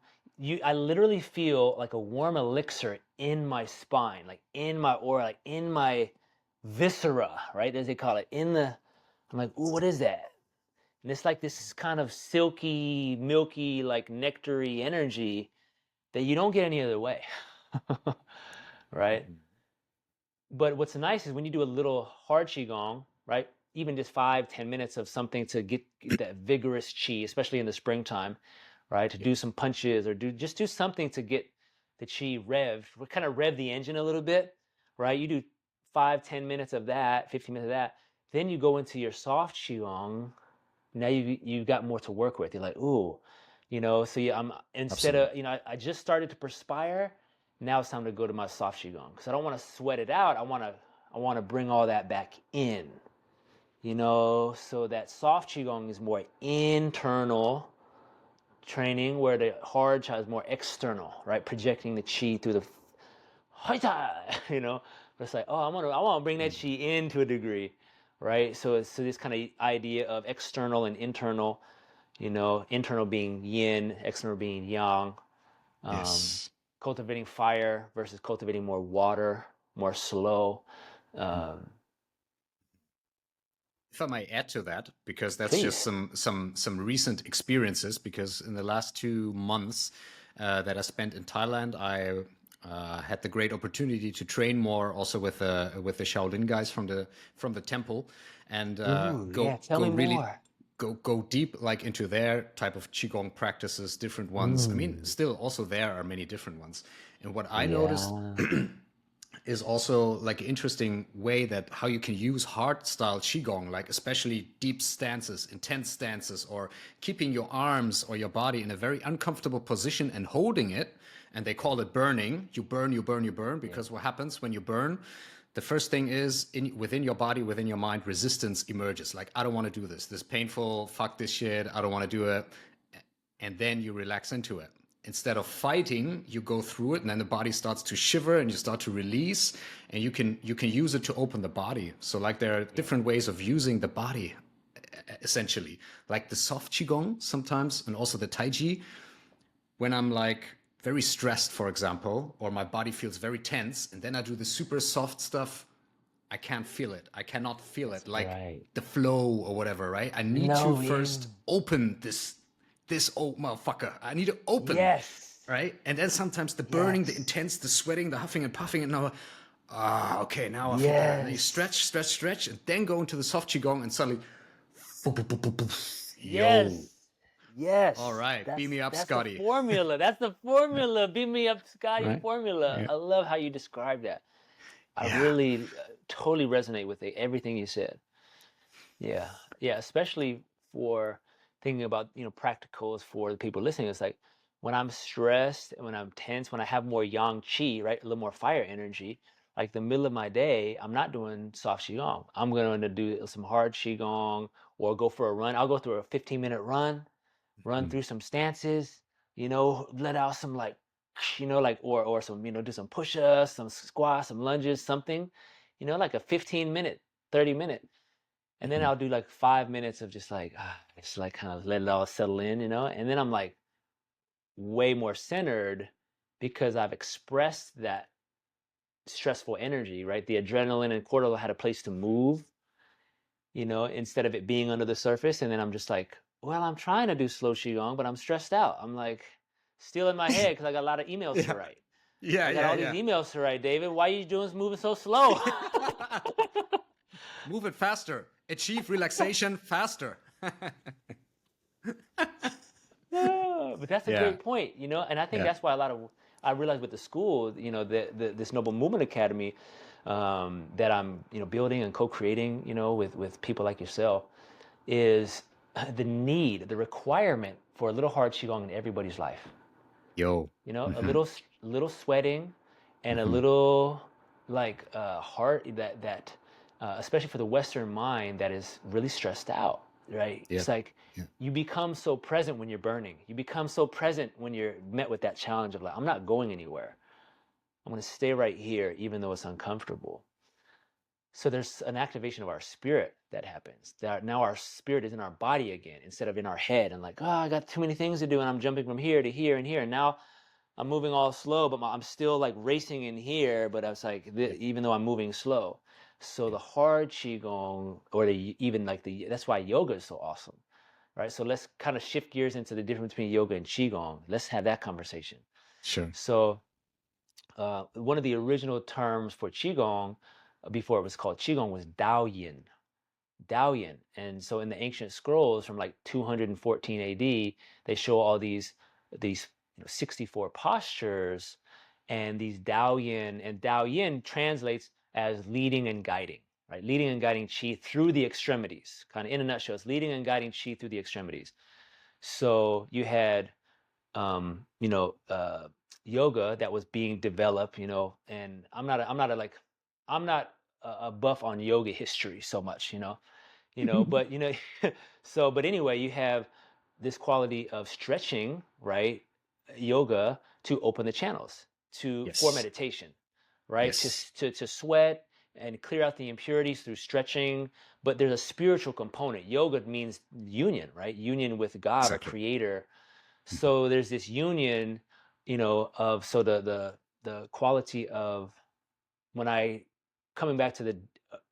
I literally feel like a warm elixir in my spine, like in my aura, like in my viscera, right? As they call it, I'm like, ooh, what is that? And it's like this kind of silky, milky, like nectary energy that you don't get any other way. Right? But what's nice is when you do a little hard qigong, right? Even just 5-10 minutes of something to get that vigorous qi, especially in the springtime, right? To Yeah. do some punches or do something to get the qi rev. We kind of rev the engine a little bit, right? You do 5-10 minutes of that, 15 minutes of that. Then you go into your soft qigong. Now you've got more to work with. You're like, ooh, So I'm instead Absolutely. of I just started to perspire. Now it's time to go to my soft qigong because I don't want to sweat it out. I want to bring all that back in. So that soft qigong is more internal training, where the hard qigong is more external, right? Projecting the qi through the But it's like, oh, I want to bring that Mm. qi in to a degree, right? So this kind of idea of external and internal, internal being yin, external being yang, um, Yes. cultivating fire versus cultivating more water, more slow. Mm. Um, If I may add to that, because that's just Please. some recent experiences. Because in the last 2 months that I spent in Thailand, I had the great opportunity to train more, also with the Shaolin guys from the temple, and Ooh, go yeah. Tell go me really more. go deep like into their type of qigong practices, different ones. I mean, Mm. still also there are many different ones. And what I noticed Yeah. is also like an interesting way that how you can use hard style qigong, like especially deep stances, intense stances, or keeping your arms or your body in a very uncomfortable position and holding it. And they call it burning. You burn, you burn, you burn, Yeah. because what happens when you burn, the first thing is within your body, within your mind, resistance emerges. Like, I don't want to do this. This is painful. Fuck this shit. I don't want to do it. And then you relax into it. Instead of fighting, you go through it, and then the body starts to shiver, and you start to release, and you can use it to open the body. So like there are Yeah. different ways of using the body, essentially, like the soft qigong sometimes, and also the tai chi. When I'm like very stressed, for example, or my body feels very tense, and then I do the super soft stuff, I can't feel it. I cannot feel That's it, like right. the flow or whatever, right? I need to No, yeah. first open this old motherfucker. I need to open, Yes. right? And then sometimes the burning, the Yes. intense, the sweating, the huffing and puffing, and now, okay, now I feel better. Then you Yes. stretch, stretch, stretch, and then go into the soft qigong, and suddenly, yo, Yes. all Yes. right, beam me up, That's the Scotty. formula. That's the formula. Beam me up, Scotty Right? formula. Yeah, I love how you describe that. I yeah. really totally resonate with everything you said. Yeah. Yeah, especially for thinking about, practicals for the people listening. It's like when I'm stressed, when I'm tense, when I have more yang qi, right? A little more fire energy, like the middle of my day, I'm not doing soft qigong. I'm going to do some hard qigong or go for a run. I'll go through a 15-minute run Mm. through some stances, let out some like, like, or some, do some push-ups, some squats, some lunges, something, like a 15-minute, 30-minute. And then Mhm. I'll do like 5 minutes of just like, just like kind of let it all settle in, and then I'm like way more centered because I've expressed that stressful energy, right? The adrenaline and cortisol had a place to move, instead of it being under the surface. And then I'm just like, well, I'm trying to do slow qigong, but I'm stressed out. I'm like still in my head because I got a lot of emails to Yeah, write. yeah, I got yeah, all these yeah. emails to write, David. Why are you doing moving so slow? Move it faster. Achieve relaxation faster. No, but that's a Yeah, great point, and I think yeah. that's why I realize with the school, this Noble Movement Academy that I'm, building and co-creating, with people like yourself, is the need, the requirement for a little hard qigong in everybody's life. Yo. A Hmm. little sweating, and a Hmm. little like heart that especially for the Western mind that is really stressed out, right? Yeah, It's like yeah, you become so present when you're burning. You become so present when you're met with that challenge of like, I'm not going anywhere. I'm going to stay right here, even though it's uncomfortable. So there's an activation of our spirit that happens. That now our spirit is in our body again instead of in our head and like, oh, I got too many things to do and I'm jumping from here to here and here. And now I'm moving all slow, but I'm still like racing in here. But I was like, yeah, even though I'm moving slow. So yeah. the hard qigong, or even like that's why yoga is so awesome, right? So let's kind of shift gears into the difference between yoga and qigong. Let's have that conversation. Sure. So one of the original terms for qigong, before it was called qigong, was Daoyin. Daoyin. And so in the ancient scrolls from like 214 AD, they show all these 64 postures and these Daoyin, and Daoyin translates as leading and guiding, right? Leading and guiding qi through the extremities. Kind of in a nutshell, it's leading and guiding qi through the extremities. So you had um, you know, uh, yoga that was being developed, and I'm not a buff on yoga history so much, but but anyway, you have this quality of stretching, right? Yoga to open the channels for Yes, meditation, right? yes. To sweat and clear out the impurities through stretching. But there's a spiritual component. Yoga means union, right? Union with God or Exactly. creator. Mhm. So there's this union, of so the quality of when I coming back to the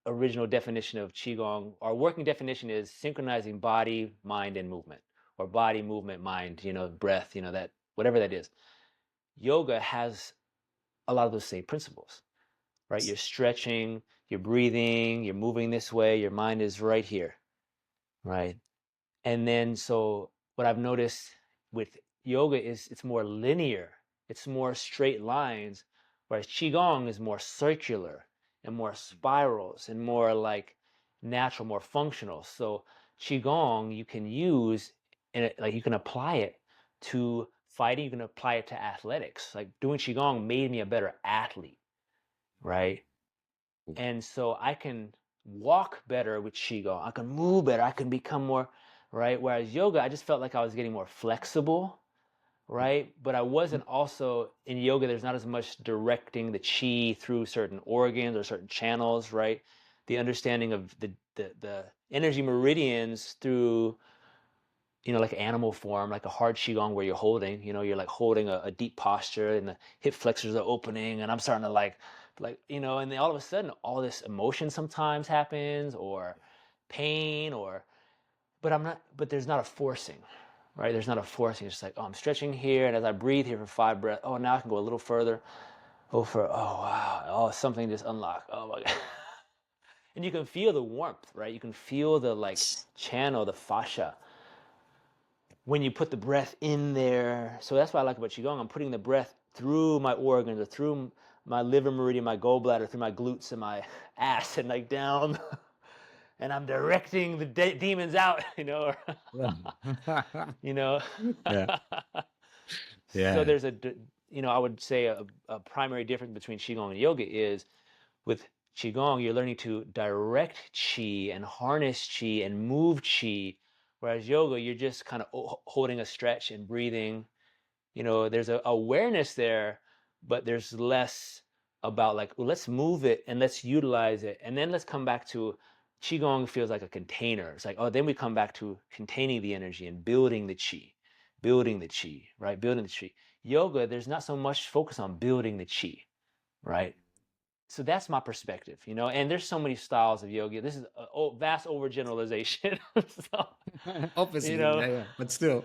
original definition of qigong, our working definition is synchronizing body, mind, and movement, or body, movement, mind, breath, that whatever that is. Yoga has a lot of those same principles, right? You're stretching, you're breathing, you're moving this way, your mind is right here, right? And then, so what I've noticed with yoga is it's more linear, it's more straight lines, whereas Qigong is more circular and more spirals and more like natural, more functional. So Qigong you can use, and like you can apply it to fighting, you can apply it to athletics. Like doing Qigong made me a better athlete, right? And so I can walk better with Qigong. I can move better. I can become more, right? Whereas yoga, I just felt like I was getting more flexible, right? But I wasn't also in yoga, there's not as much directing the chi through certain organs or certain channels, right? The understanding of the energy meridians through, like animal form, like a hard qigong where you're holding, you're like holding a deep posture and the hip flexors are opening, and I'm starting to and then all of a sudden all this emotion sometimes happens, or pain, but there's not a forcing, right? There's not a forcing. It's just like, oh, I'm stretching here, and as I breathe here for 5 breaths, oh, now I can go a little further. Oh, wow, oh, something just unlocked. Oh my God. And you can feel the warmth, right? You can feel the like channel, the fascia, when you put the breath in there. So that's what I like about Qigong. I'm putting the breath through my organs, or through my liver meridian, my gallbladder, through my glutes and my ass, and like down. And I'm directing the demons out, Yeah. you know. Yeah. So Yeah. there's I would say a primary difference between Qigong and yoga is with Qigong, you're learning to direct Qi and harness Qi and move Qi. Whereas yoga, you're just kind of holding a stretch and breathing. There's a awareness there, but there's less about like, well, let's move it and let's utilize it. And then let's come back to Qigong feels like a container. It's like, oh, then we come back to containing the energy and building the Qi, right? Building the Qi. Yoga, there's not so much focus on building the Qi, right? So that's my perspective, and there's so many styles of yoga. This is a vast overgeneralization. So, you Obviously, know, yeah, yeah, but still.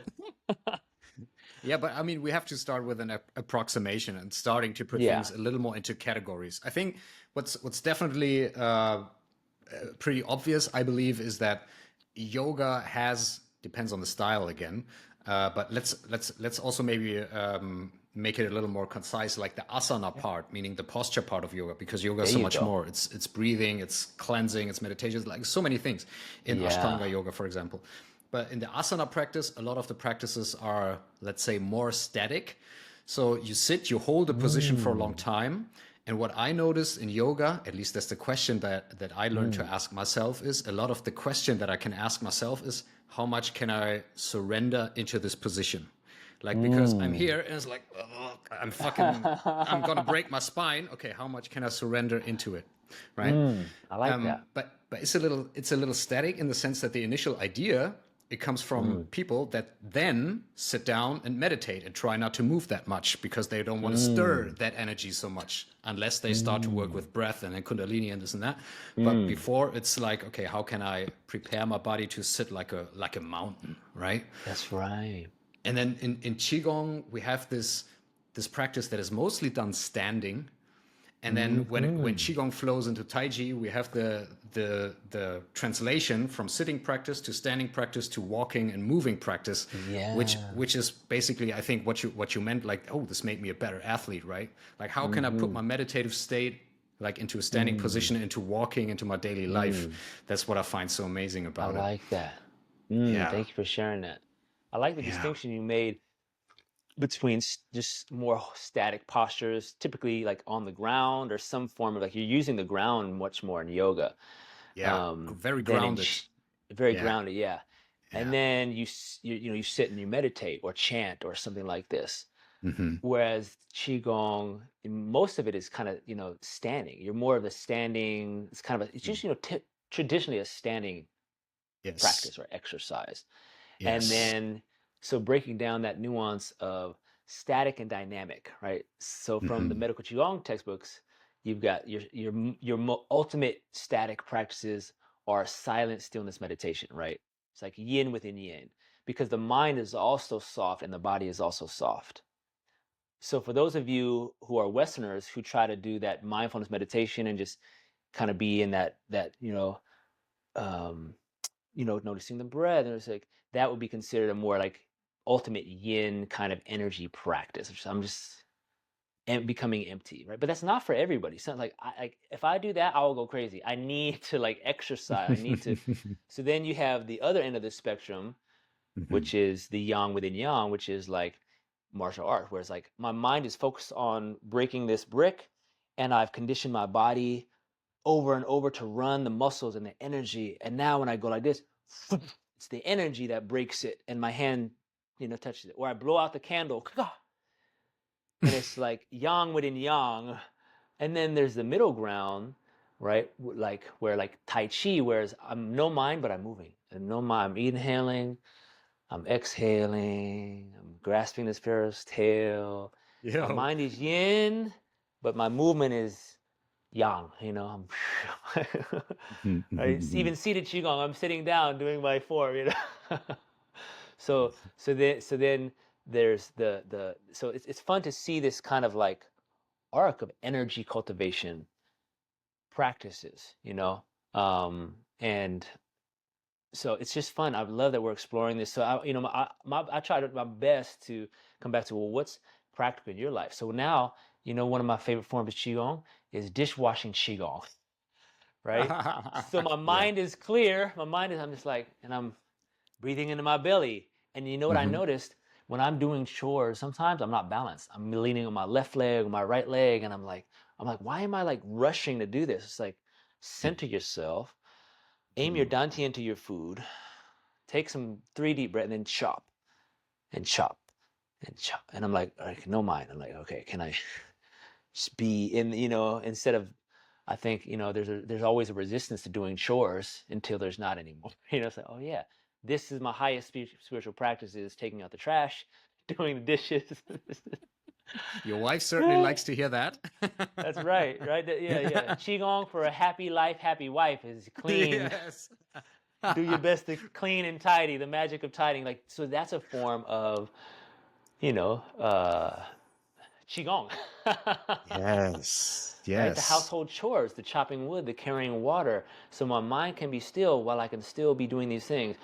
Yeah, but I mean, we have to start with an approximation and starting to put yeah. things a little more into categories. I think what's definitely pretty obvious, I believe, is that yoga has depends on the style again. But let's also maybe make it a little more concise, like the asana part, meaning the posture part of yoga, because yoga is There so you much go. more. It's breathing, it's cleansing, it's meditation, like so many things in Yeah. Ashtanga yoga, for example. But in the asana practice, a lot of the practices are, let's say, more static. So you sit, you hold a position for a long Mm, time. And what I notice in yoga, at least that's the question that I learned to mm, ask myself, is a lot of the question that I can ask myself is, how much can I surrender into this position? Like, because I'm mm. here and it's like, oh, I'm gonna break my spine. Okay, how much can I surrender into it? Right? I like that. But it's a little static in the sense that the initial idea, it comes from Mm, people that then sit down and meditate and try not to move that much because they don't want to stir mm, that energy so much unless they start to work mm, with breath and then kundalini and this and that. But mm. before, it's like, okay, how can I prepare my body to sit like a mountain, right? That's right. And then in qigong we have this practice that is mostly done standing, and then when Mm-hmm. qigong flows into taiji, we have the translation from sitting practice to standing practice to walking and moving practice, Yeah. which is basically, I think, what you meant, like, oh, this made me a better athlete, right? Like, how can I put Mm-hmm. my meditative state like into a standing Mm, position, into walking, into my daily life? mm. That's what I find so amazing I about it. like that. Yeah, Thank you for sharing that. I like the yeah, distinction you made between just more static postures, typically like on the ground, or some form of like you're using the ground much more in yoga, yeah. Very than in grounded. very Yeah, grounded, yeah. And yeah. then you sit and you meditate or chant or something like this. Hmm. Whereas qigong, most of it is kind of standing. You're more of a standing. It's kind of it's just traditionally a standing Yes, practice or exercise. And yes. then, so breaking down that nuance of static and dynamic, right? So from the Hmm. medical qigong textbooks, you've got your ultimate static practices are silent stillness meditation, right? It's like yin within yin, because the mind is also soft and the body is also soft. So for those of you who are Westerners who try to do that mindfulness meditation and just kind of be in that um, noticing the breath. And it's like, that would be considered a more like ultimate yin kind of energy practice. I'm just becoming empty, right? But that's not for everybody. So like, if I do that, I will go crazy. I need to like exercise. I need to. So then you have the other end of the spectrum, which is the yang within yang, which is like martial art, where it's like my mind is focused on breaking this brick, and I've conditioned my body over and over to run the muscles and the energy. And now when I go like this, it's the energy that breaks it, and my hand, touches it. Or I blow out the candle, and it's like yang within yang. And then there's the middle ground, right? Like where like Tai Chi, whereas I'm no mind, but I'm moving. And no mind, I'm inhaling, I'm exhaling, I'm grasping the sparrow's tail. My Yo. mind is yin, but my movement is yang, I'm right? Even seated qigong, I'm sitting down doing my form. So then there's so it's fun to see this kind of like arc of energy cultivation practices, and so it's just fun. I love that we're exploring this. So I try my best to come back to, well, what's practical in your life? So now, one of my favorite forms of qigong is dishwashing qigong, right? So my Yeah. mind is clear. I'm just like, and I'm breathing into my belly. And you know what I noticed? When I'm doing chores, sometimes I'm not balanced. I'm leaning on my left leg or my right leg, and I'm like, why am I like rushing to do this? It's like, center yourself, aim your dantian into your food, take some 3 deep breaths, and then chop and chop and chop. And I'm like, no mind. I'm like, okay, can I just be in, instead of, I think, there's always a resistance to doing chores until there's not anymore. It's like, oh yeah, this is my highest spiritual practice, is taking out the trash, doing the dishes. Your wife certainly likes to hear that. That's right. Yeah. Qigong for a happy life, happy wife is clean. Yes. Do your best to clean and tidy, the magic of tidying. Like, so that's a form of, Qigong. Yes. Right? The Yes. household chores, the chopping wood, the carrying water. So my mind can be still while I can still be doing these things,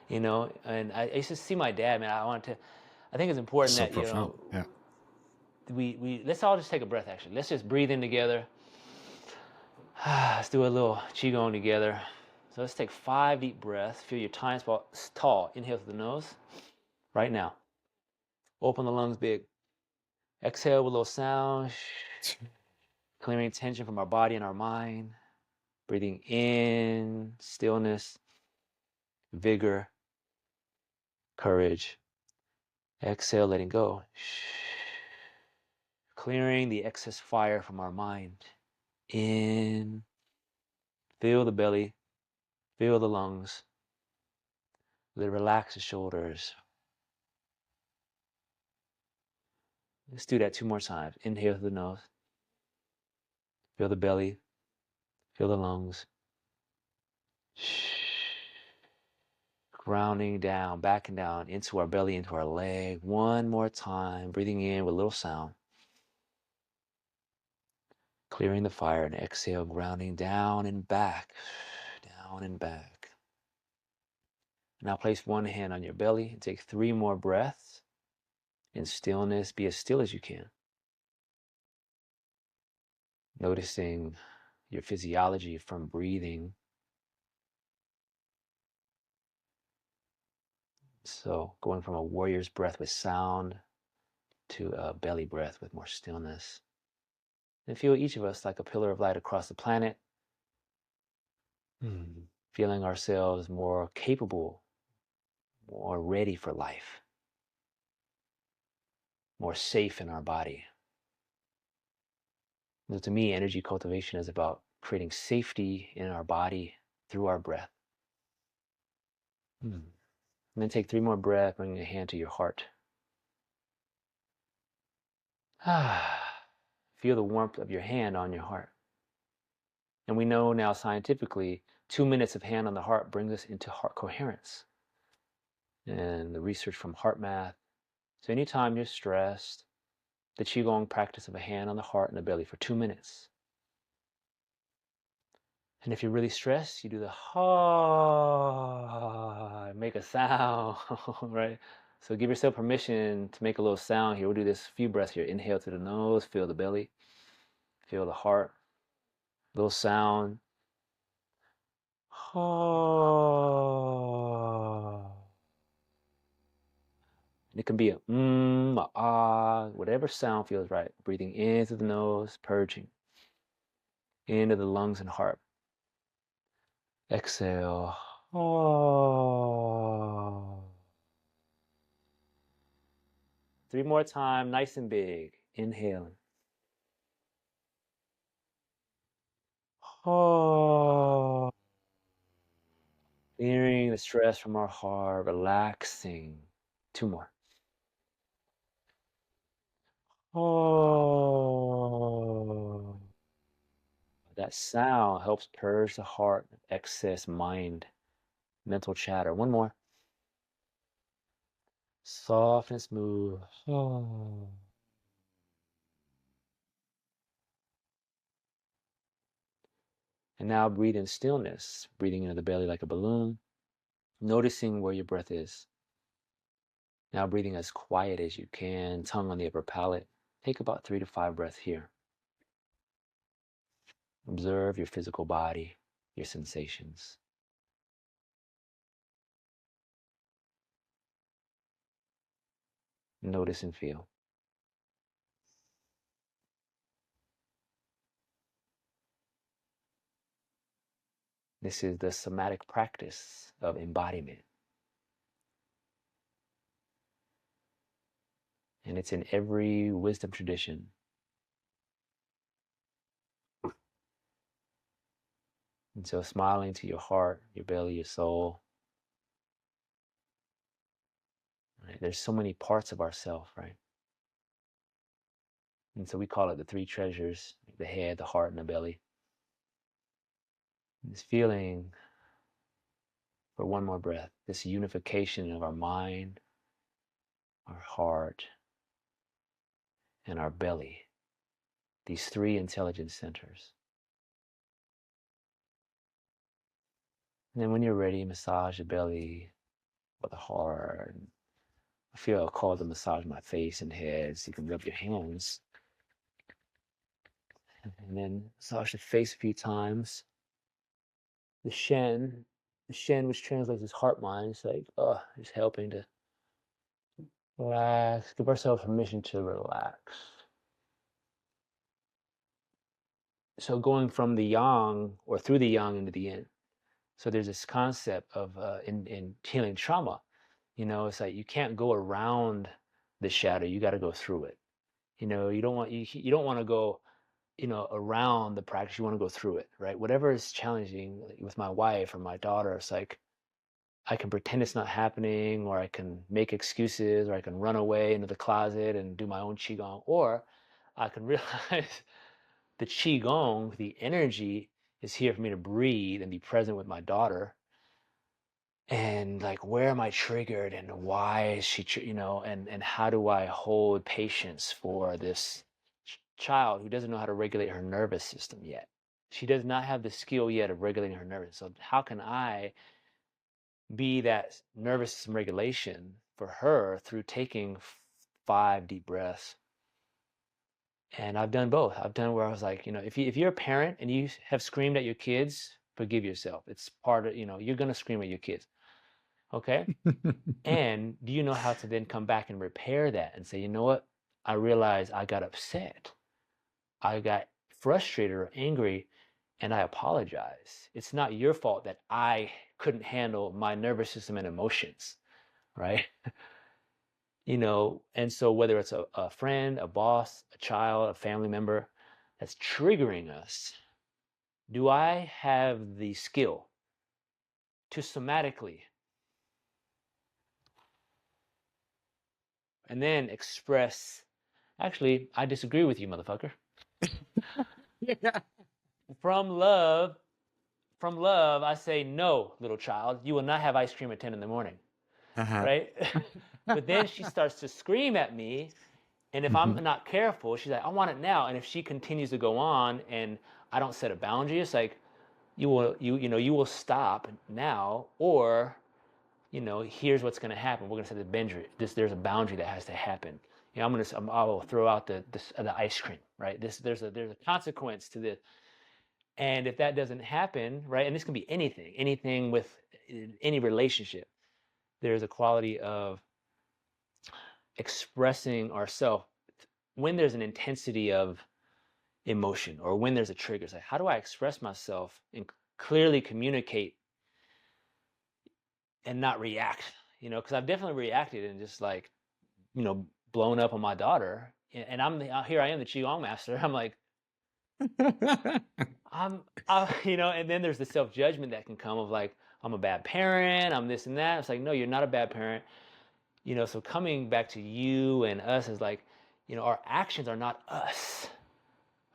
And I used to see my dad, man. I think it's important So that, profound. Yeah. we let's all just take a breath, actually. Let's just breathe in together. Let's do a little Qigong together. So let's take 5 deep breaths. Feel your tiny spot tall. Inhale through the nose. Right now. Open the lungs big. Exhale with a little sound. Clearing tension from our body and our mind. Breathing in, stillness, vigor, courage. Exhale, letting go. Clearing the excess fire from our mind. In, feel the belly, feel the lungs. Relax the shoulders. Let's do that 2 more times. Inhale through the nose. Feel the belly, feel the lungs. Grounding down, backing down into our belly, into our leg. 1 more time. Breathing in with a little sound. Clearing the fire, and exhale, grounding down and back, down and back. Now place 1 hand on your belly and take 3 more breaths in stillness. Be as still as you can. Noticing your physiology from breathing. So going from a warrior's breath with sound to a belly breath with more stillness. And feel each of us like a pillar of light across the planet. Feeling ourselves more capable, more ready for life, more safe in our body. So to me, energy cultivation is about creating safety in our body through our breath. And then take 3 more breaths, bring your hand to your heart. Feel the warmth of your hand on your heart. And we know now scientifically, 2 minutes of hand on the heart brings us into heart coherence. And the research from heart math. So anytime you're stressed, the Qigong practice of a hand on the heart and the belly for 2 minutes. And if you're really stressed, you do the ha, make a sound, right? So give yourself permission to make a little sound here. We'll do this few breaths here. Inhale to the nose, feel the belly, feel the heart, little sound. Ha. It can be a a ah, whatever sound feels right. Breathing in through the nose, purging into the lungs and heart. Exhale. Ah. 3 more times, nice and big. Inhaling. Ah. Clearing the stress from our heart, relaxing. 2 more. Oh. That sound helps purge the heart of excess mind, mental chatter. 1 more. Soft and smooth. Oh. And now breathe in stillness, breathing into the belly like a balloon, noticing where your breath is. Now breathing as quiet as you can, tongue on the upper palate. Take about 3 to 5 breaths here. Observe your physical body, your sensations. Notice and feel. This is the somatic practice of embodiment. And it's in every wisdom tradition. And so smiling to your heart, your belly, your soul. Right? There's so many parts of ourself, right? And so we call it the 3 treasures, the head, the heart, and the belly. And this feeling for 1 more breath, this unification of our mind, our heart, and our belly, these 3 intelligence centers. And then when you're ready, massage the belly or the heart. I feel called to massage my face and head, so you can rub your hands. And then massage the face a few times. The Shen, which translates as heart mind, is like, is helping to relax, give ourselves permission to relax. So going from the yang or through the yang into the yin. So there's this concept of in healing trauma, it's like you can't go around the shadow, you got to go through it. You don't want to go around the practice, you want to go through it, right? Whatever is challenging with my wife or my daughter, it's like I can pretend it's not happening, or I can make excuses, or I can run away into the closet and do my own Qigong, or I can realize the Qigong, the energy is here for me to breathe and be present with my daughter. And like, where am I triggered, and why is she, and how do I hold patience for this child who doesn't know how to regulate her nervous system yet? She does not have the skill yet of regulating her nervous. So how can I be that nervous system regulation for her through taking 5 deep breaths? And I've done both. I've done where I was like, if you're a parent and you have screamed at your kids, forgive yourself. It's part of, you're going to scream at your kids. Okay. And do you know how to then come back and repair that and say, you know what? I realized I got upset. I got frustrated or angry, and I apologize. It's not your fault that I couldn't handle my nervous system and emotions, right? And so whether it's a friend, a boss, a child, a family member that's triggering us, do I have the skill to somatically and then express, actually, I disagree with you, motherfucker. Yeah. From love, I say, no, little child, you will not have ice cream at 10 in the morning, right? But then she starts to scream at me, and if I'm not careful, she's like, I want it now. And if she continues to go on and I don't set a boundary, it's like, you will stop now, or here's what's going to happen. We're going to set the boundary. There's a boundary that has to happen. I will throw out the ice cream, right? There's a consequence to this, and if that doesn't happen, right, and this can be anything with any relationship, there's a quality of expressing ourselves when there's an intensity of emotion, or when there's a trigger. It's like, how do I express myself and clearly communicate and not react? Because I've definitely reacted and just like, blown up on my daughter, and here I am, the Qigong master. I'm like, and then there's the self-judgment that can come of like, I'm a bad parent, I'm this and that. It's like, no, you're not a bad parent. So coming back to you and us is like, our actions are not us,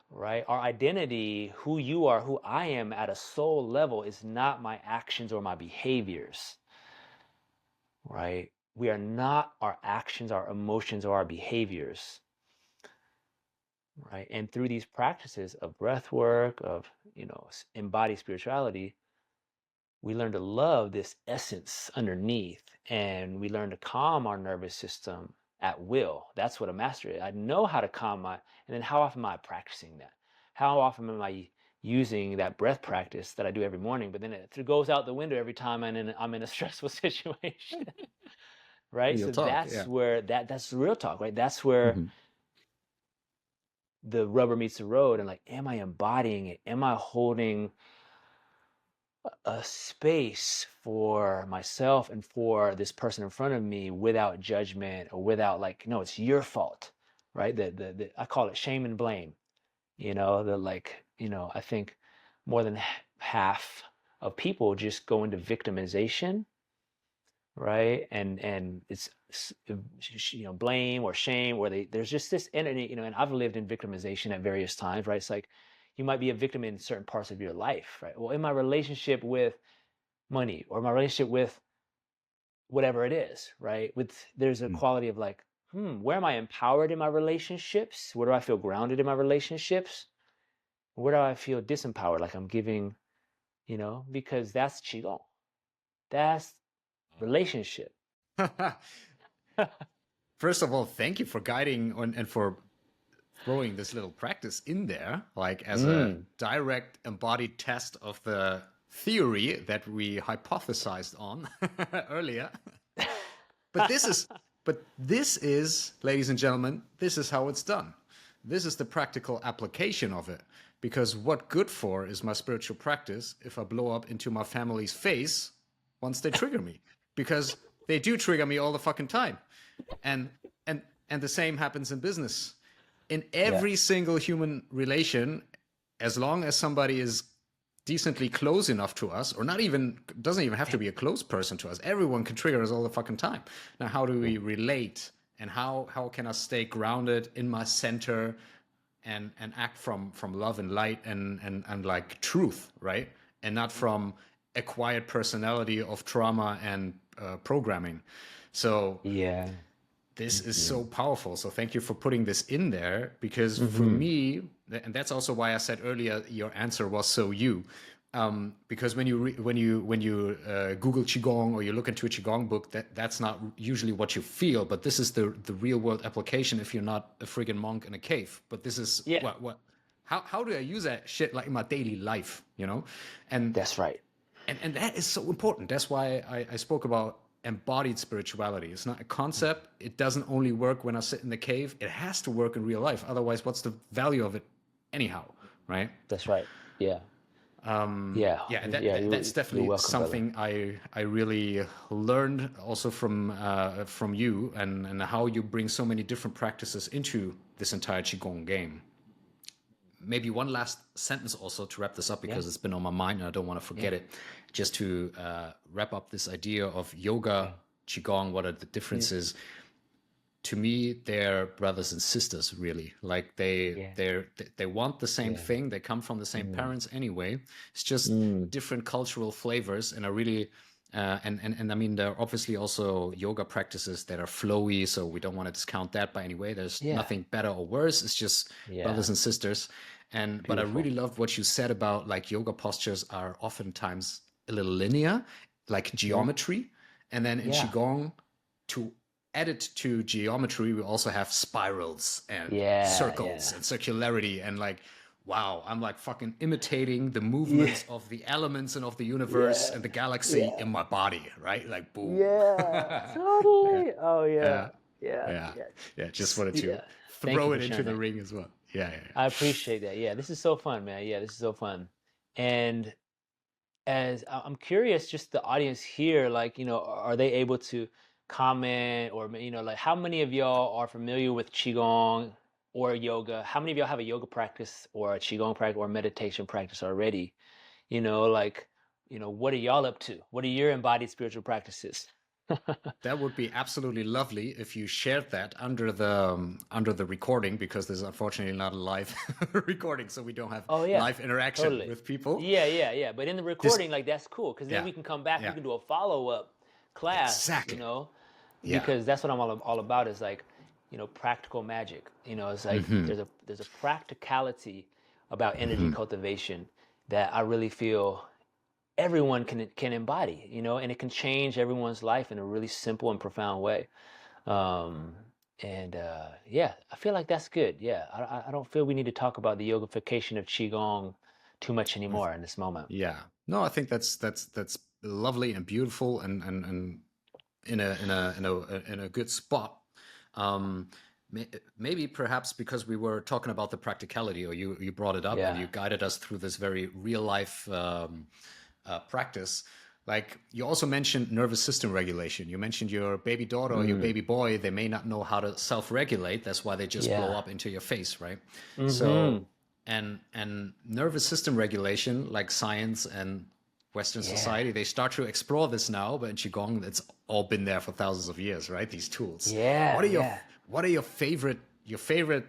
right? Our identity, who you are, who I am at a soul level, is not my actions or my behaviors, right? We are not our actions, our emotions, or our behaviors, right? And through these practices of breath work, of embodied spirituality, we learn to love this essence underneath, and we learn to calm our nervous system at will. That's what a master is. I know how to calm and then how often am I practicing that? How often am I using that breath practice that I do every morning, but then it goes out the window every time I'm in a stressful situation. Right? Real So talk, that's yeah. where that's real talk, right? That's where the rubber meets the road, and like, am I embodying it? Am I holding a space for myself and for this person in front of me without judgment, or without like, no, it's your fault, right? I call it shame and blame. I think more than half of people just go into victimization, right? And it's blame or shame, or there's just this energy, and I've lived in victimization at various times, right? It's like, you might be a victim in certain parts of your life, right? Well, in my relationship with money, or my relationship with whatever it is, right? There's a quality of like, where am I empowered in my relationships? Where do I feel grounded in my relationships? Where do I feel disempowered, like I'm giving, because that's Qigong. That's relationship. First of all, thank you for guiding and for throwing this little practice in there, like as a direct embodied test of the theory that we hypothesized on earlier. But this is, ladies and gentlemen, this is how it's done. This is the practical application of it. Because what good for is my spiritual practice if I blow up into my family's face once they trigger me? Because they do trigger me all the fucking time. And the same happens in business. In every single human relation, as long as somebody is decently close enough to us, or doesn't even have to be a close person to us, everyone can trigger us all the fucking time. Now, how do we relate, and how can I stay grounded in my center and act from love and light and like truth, right? And not from acquired personality of trauma and programming. So this is so powerful. So thank you for putting this in there, because for me, and that's also why I said earlier your answer was so you, because when you Google Qigong, or you look into a Qigong book, that's not usually what you feel, but this is the real world application if you're not a friggin' monk in a cave. But this is what how do I use that shit like in my daily life, And that's right. And that is so important. That's why I spoke about embodied spirituality. It's not a concept. It doesn't only work when I sit in the cave. It has to work in real life. Otherwise, what's the value of it anyhow, right? That's right. Yeah. That's definitely welcome, something brother. I really learned also from you, and how you bring so many different practices into this entire Qigong game. Maybe one last sentence also to wrap this up, because it's been on my mind and I don't want to forget it. Just to wrap up this idea of yoga, Qigong, what are the differences? To me, they're brothers and sisters, really. Like they want the same thing. They come from the same parents anyway. It's just different cultural flavors, and I really and I mean, there are obviously also yoga practices that are flowy, so we don't want to discount that by any way. There's nothing better or worse. It's just brothers and sisters. But I really Beautiful. loved what you said about like yoga postures are oftentimes a little linear, like Yeah. geometry. And then in Yeah. Qigong, to add it to geometry, we also have spirals and Yeah. circles Yeah. and circularity. And like, wow, I'm like fucking imitating the Yeah. movements of the elements and of the universe Yeah. and the galaxy Yeah. in my body, right? Like, boom. Yeah. Yeah. Totally. Oh Yeah. yeah. Yeah. Yeah. Yeah. Yeah. Just wanted to Yeah. Thank you throw for it into sharing the that. ring as well. Yeah. Yeah. I appreciate that. Yeah, this is so fun, man. Yeah, this is so fun. And I'm curious, just the audience here, like, are they able to comment or, like how many of y'all are familiar with Qigong or yoga? How many of y'all have a yoga practice or a Qigong practice or meditation practice already? Like, what are y'all up to? What are your embodied spiritual practices? That would be absolutely lovely if you shared that under the recording, because there's unfortunately not a live recording, so we don't have Oh yeah, live interaction totally. with people. Yeah, yeah, yeah. But in the This, recording, like that's cool because then yeah, we can come back. We yeah, can do a follow-up class, exactly, yeah, because that's what I'm all about is like, practical magic. It's like mm-hmm, there's a practicality about energy mm-hmm, cultivation that I really feel everyone can embody, and it can change everyone's life in a really simple and profound way. Um, and yeah, I feel like that's good. Yeah, I don't feel we need to talk about the yogification of Qigong too much anymore in this moment. yeah. No, I think that's lovely and beautiful, and in a good spot. Um, maybe perhaps because we were talking about the practicality, or you brought it up and Yeah. you guided us through this very real life practice. Like you also mentioned nervous system regulation. You mentioned your baby daughter or your Mm, baby boy, they may not know how to self-regulate. That's why they just blow yeah. up into your face, right? So, Mm-hmm. and nervous system regulation, like science and Western Yeah. society, they start to explore this now, but in Qigong, it's all been there for thousands of years, right? These tools. What Yeah. are Yeah. your favorite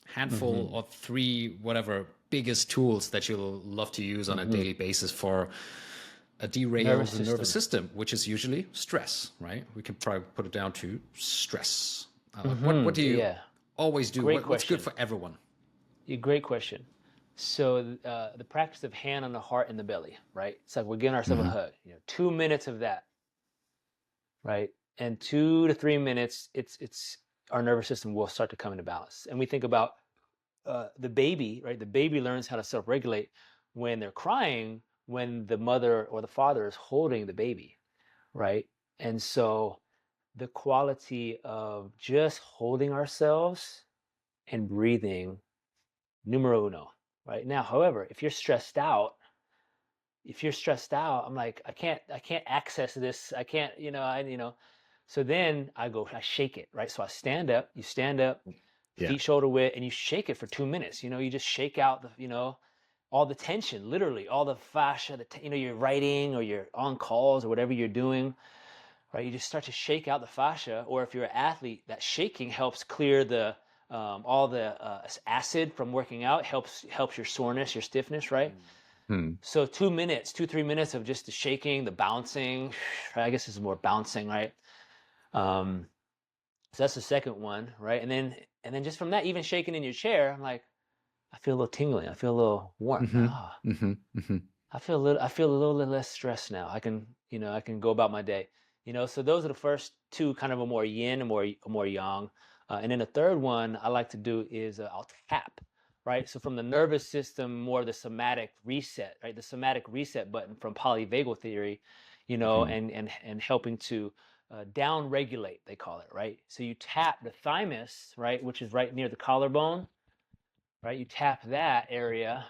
handful Mm-hmm. or three, whatever, biggest tools that you'll love to use on a Mm-hmm. daily basis for a Nervous derailed nervous system. system, which is usually stress, right? We can probably put it down to stress. What Mm-hmm. do you Yeah. always do? Great What's good question. for everyone? Yeah, great question. So the practice of hand on the heart and the belly, right? It's like we're giving ourselves a Hmm. hug. 2 minutes of that, right? And 2 to 3 minutes, it's our nervous system will start to come into balance. And we think about the baby, right? The baby learns how to self-regulate when they're crying, when the mother or the father is holding the baby, right? And so the quality of just holding ourselves and breathing, numero uno, right? Now, however, if you're stressed out, I'm like, I can't access this. I can't, so then I shake it, right? So I stand up, you stand up, Yeah. feet shoulder width, and you shake it for 2 minutes. You just shake out all the tension, literally, all the fascia, you're writing or you're on calls or whatever you're doing, right? You just start to shake out the fascia, or if you're an athlete, that shaking helps clear all the acid from working out, helps your soreness, your stiffness, right? Hmm. So 2 minutes, 3 minutes of just the shaking, the bouncing. I guess this is more bouncing, right? Um, so that's the second one, right? And then just from that, even shaking in your chair, I'm like, I feel a little tingling. I feel a little warmth. Hmm. Ah, Hmm. Hmm. I feel a little less stressed now. I can go about my day. So those are the first two, kind of a more yin and more yang. And then the third one I like to do is I'll tap, right? So from the nervous system, more the somatic reset, right? The somatic reset button from polyvagal theory, Hmm. and helping to down regulate, they call it, right? So you tap the thymus, right, which is right near the collarbone, right? You tap that area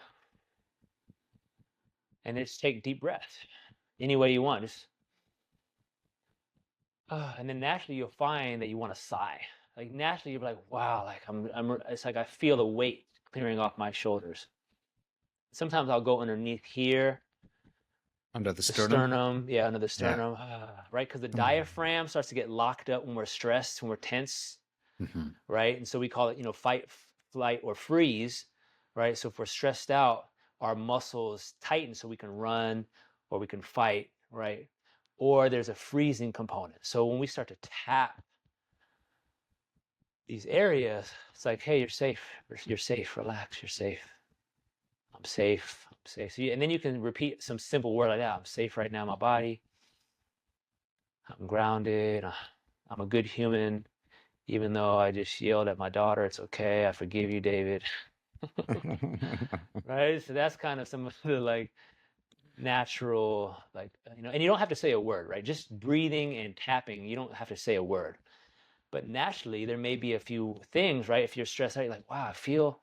and just take deep breaths any way you want. Just and then naturally you'll find that you want to sigh. Like naturally you'll be like, wow, like it's like I feel the weight clearing off my shoulders. Sometimes I'll go underneath here, Under the the sternum. sternum, yeah, under the Yeah. sternum, right? Because the diaphragm starts to get locked up when we're stressed, when we're tense, Hmm. right? And so we call it, fight, flight, or freeze, right? So if we're stressed out, our muscles tighten so we can run or we can fight, right? Or there's a freezing component. So when we start to tap these areas, it's like, hey, you're safe, relax, you're safe. I'm safe. I'm safe. So and then you can repeat some simple word like that. I'm safe right now in my body. I'm grounded. I'm a good human. Even though I just yelled at my daughter, it's okay. I forgive you, David. Right? So that's kind of some of the like natural, like, and you don't have to say a word, right? Just breathing and tapping, you don't have to say a word. But naturally, there may be a few things, right? If you're stressed out, you're like, wow, I feel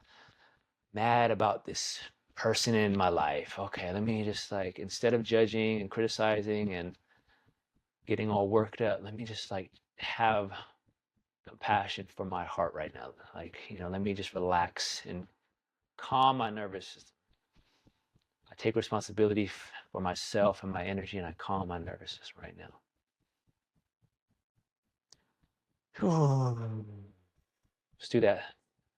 mad about this person in my life. Okay, let me just like, instead of judging and criticizing and getting all worked up, let me just like have compassion for my heart right now. Like, let me just relax and calm my nervous system. I take responsibility for myself and my energy, and I calm my nervous system right now. Just do that.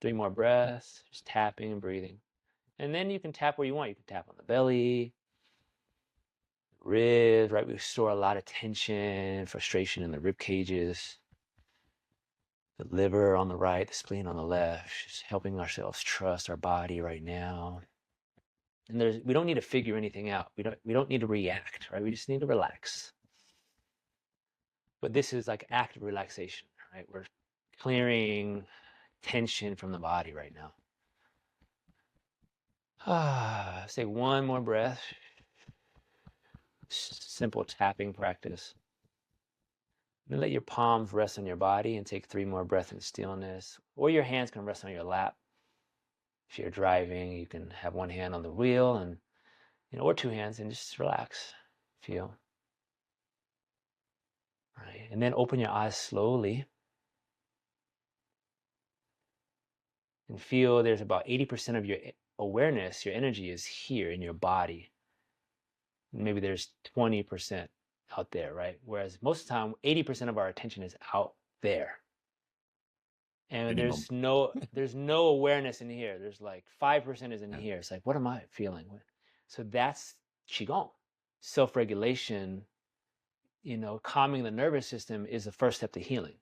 3 more breaths, just tapping and breathing. And then you can tap where you want. You can tap on the belly, ribs, right? We store a lot of tension, frustration in the rib cages. The liver on the right, the spleen on the left, just helping ourselves trust our body right now. And we don't need to figure anything out. We don't need to react, right? We just need to relax. But this is like active relaxation, right? We're clearing tension from the body right now. Say one more breath. Simple tapping practice. And let your palms rest on your body and take 3 more breaths in stillness. Or your hands can rest on your lap. If you're driving, you can have one hand on the wheel and or 2 hands and just relax. Feel. Right. And then open your eyes slowly. And feel there's about 80% of your awareness, your energy is here in your body. Maybe there's 20% out there, right? Whereas most of the time, 80% of our attention is out there. And Minimum. there's no awareness in here. There's like 5% is in here. It's like, what am I feeling? So that's Qigong. Self-regulation, calming the nervous system is the first step to healing.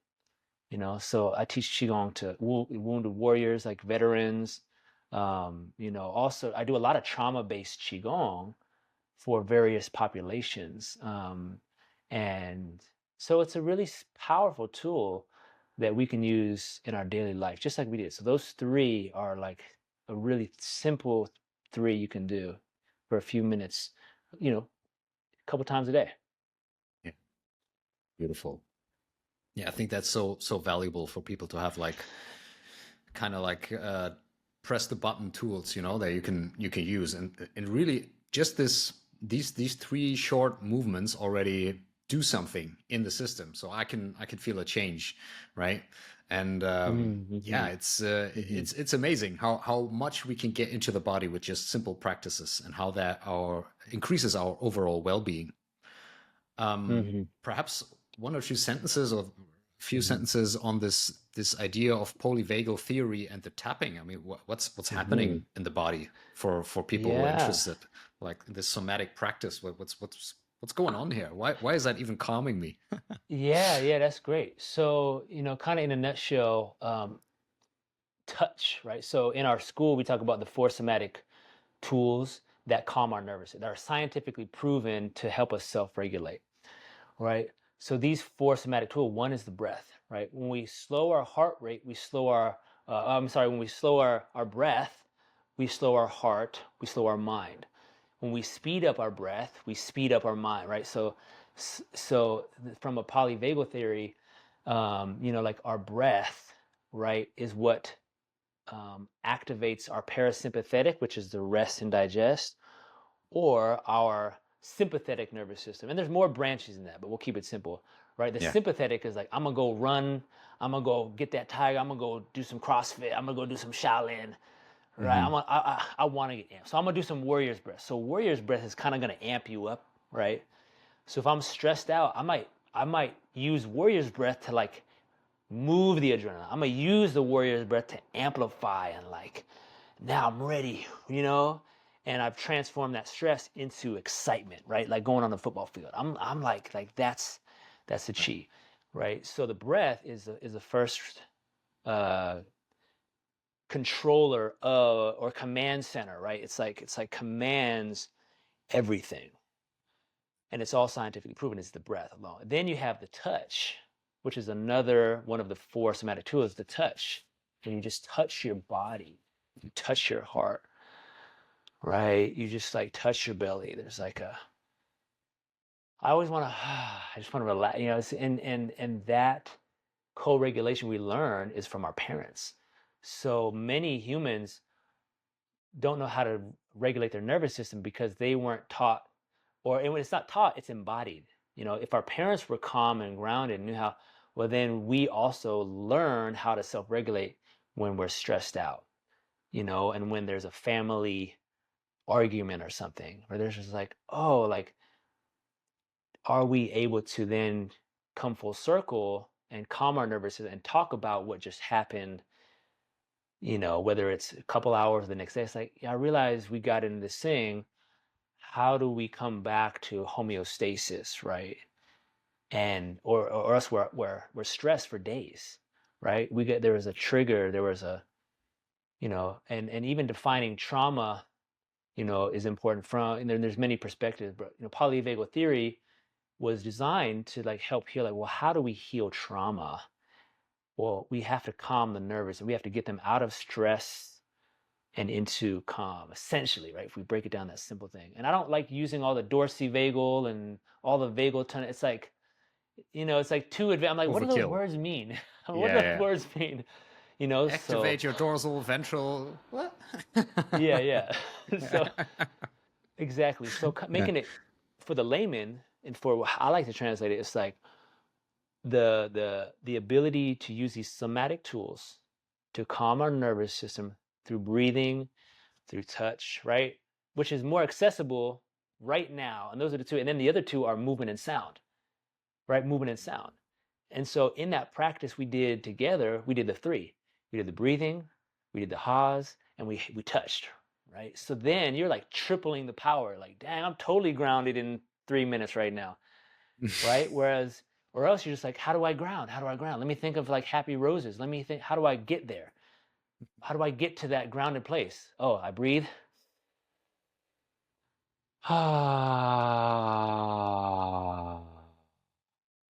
So I teach Qigong to wounded warriors, like veterans. Also I do a lot of trauma-based Qigong for various populations. And so it's a really powerful tool that we can use in our daily life, just like we did. So those 3 are like a really simple 3 you can do for a few minutes, a couple times a day. Yeah. Beautiful. Yeah, I think that's so valuable for people to have like kind of like press the button tools, that you can use, and really just these 3 short movements already do something in the system, so I can feel a change, right? And yeah, it's amazing how much we can get into the body with just simple practices, and how that increases our overall well-being. Perhaps 1 or 2 sentences or few sentences on this idea of polyvagal theory and the tapping. I mean, what's happening in the body for people who are interested, like this somatic practice? What's going on here? Why is that even calming me? Yeah, that's great. So, kind of in a nutshell, touch, right? So in our school, we talk about the 4 somatic tools that calm our nervous system, that are scientifically proven to help us self-regulate, right? So these 4 somatic tools, one is the breath, right? When we slow our heart rate, we slow when we slow our breath, we slow our heart, we slow our mind. When we speed up our breath, we speed up our mind, right? So from a polyvagal theory, like our breath, right, is what activates our parasympathetic, which is the rest and digest, or our sympathetic nervous system. And there's more branches in that, but we'll keep it simple, right? The sympathetic is like, I'm gonna go run, I'm gonna go get that tiger, I'm gonna go do some CrossFit, I'm gonna go do some Shaolin, right? I want to get amped, so I'm gonna do some warrior's breath. So warrior's breath is kind of gonna amp you up, right? So if I'm stressed out, I might use warrior's breath to like move the adrenaline. I'm gonna use the warrior's breath to amplify and like, now I'm ready, and I've transformed that stress into excitement, right? Like going on the football field. I'm like that's the Qi, right? So the breath is the first controller of, or command center, right? It's like commands everything. And it's all scientifically proven. It's the breath alone. Then you have the touch, which is another one of the 4 somatic tools, the touch. When you just touch your body, you touch your heart, right? You just like touch your belly. There's like a, I always want to, I just want to relax, you know, it's, and that co-regulation we learn is from our parents. So many humans don't know how to regulate their nervous system because they weren't taught, or when it's not taught, it's embodied. You know, if our parents were calm and grounded and knew how, well, then we also learn how to self-regulate when we're stressed out, you know, and when there's a family argument or something, where there's just like, oh, like, are we able to then come full circle and calm our nervous system and talk about what just happened, you know, whether it's a couple hours the next day. It's like, yeah, I realized we got into this thing. How do we come back to homeostasis, right? And or else we're stressed for days, right? There was a trigger, there was a, you know, and even defining trauma, you know, is important from, and there's many perspectives, but you know, polyvagal theory was designed to like help heal, like, well, how do we heal trauma? Well, we have to calm the nervous and we have to get them out of stress and into calm, essentially, right? If we break it down, that simple thing. And I don't like using all the Dorsey vagal and all the vagal ton. It's like, you know, it's like too advanced. I'm like, what do those Overkill. words mean? What do Yeah, those yeah. words mean? You know, so Activate your dorsal, ventral. What? yeah, yeah. So Yeah. exactly. So Yeah. making it for the layman, and for I like to translate it, it's like the ability to use these somatic tools to calm our nervous system through breathing, through touch, right? Which is more accessible right now. And those are the 2. And then the other 2 are movement and sound, right? Movement and sound. And so in that practice we did together, we did the 3. We did the breathing, we did the ha's, and we touched, right? So then you're like tripling the power. Like, dang, I'm totally grounded in 3 minutes right now, right? Whereas, or else you're just like, how do I ground? How do I ground? Let me think of like happy roses. Let me think, how do I get there? How do I get to that grounded place? Oh, I breathe.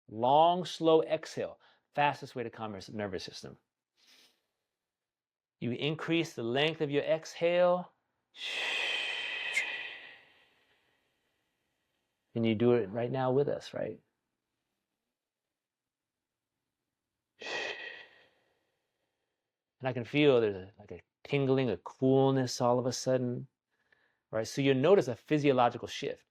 Long, slow exhale. Fastest way to calm your nervous system. You increase the length of your exhale. And you do it right now with us, right? And I can feel there's like a tingling, a coolness all of a sudden, right? So you'll notice a physiological shift.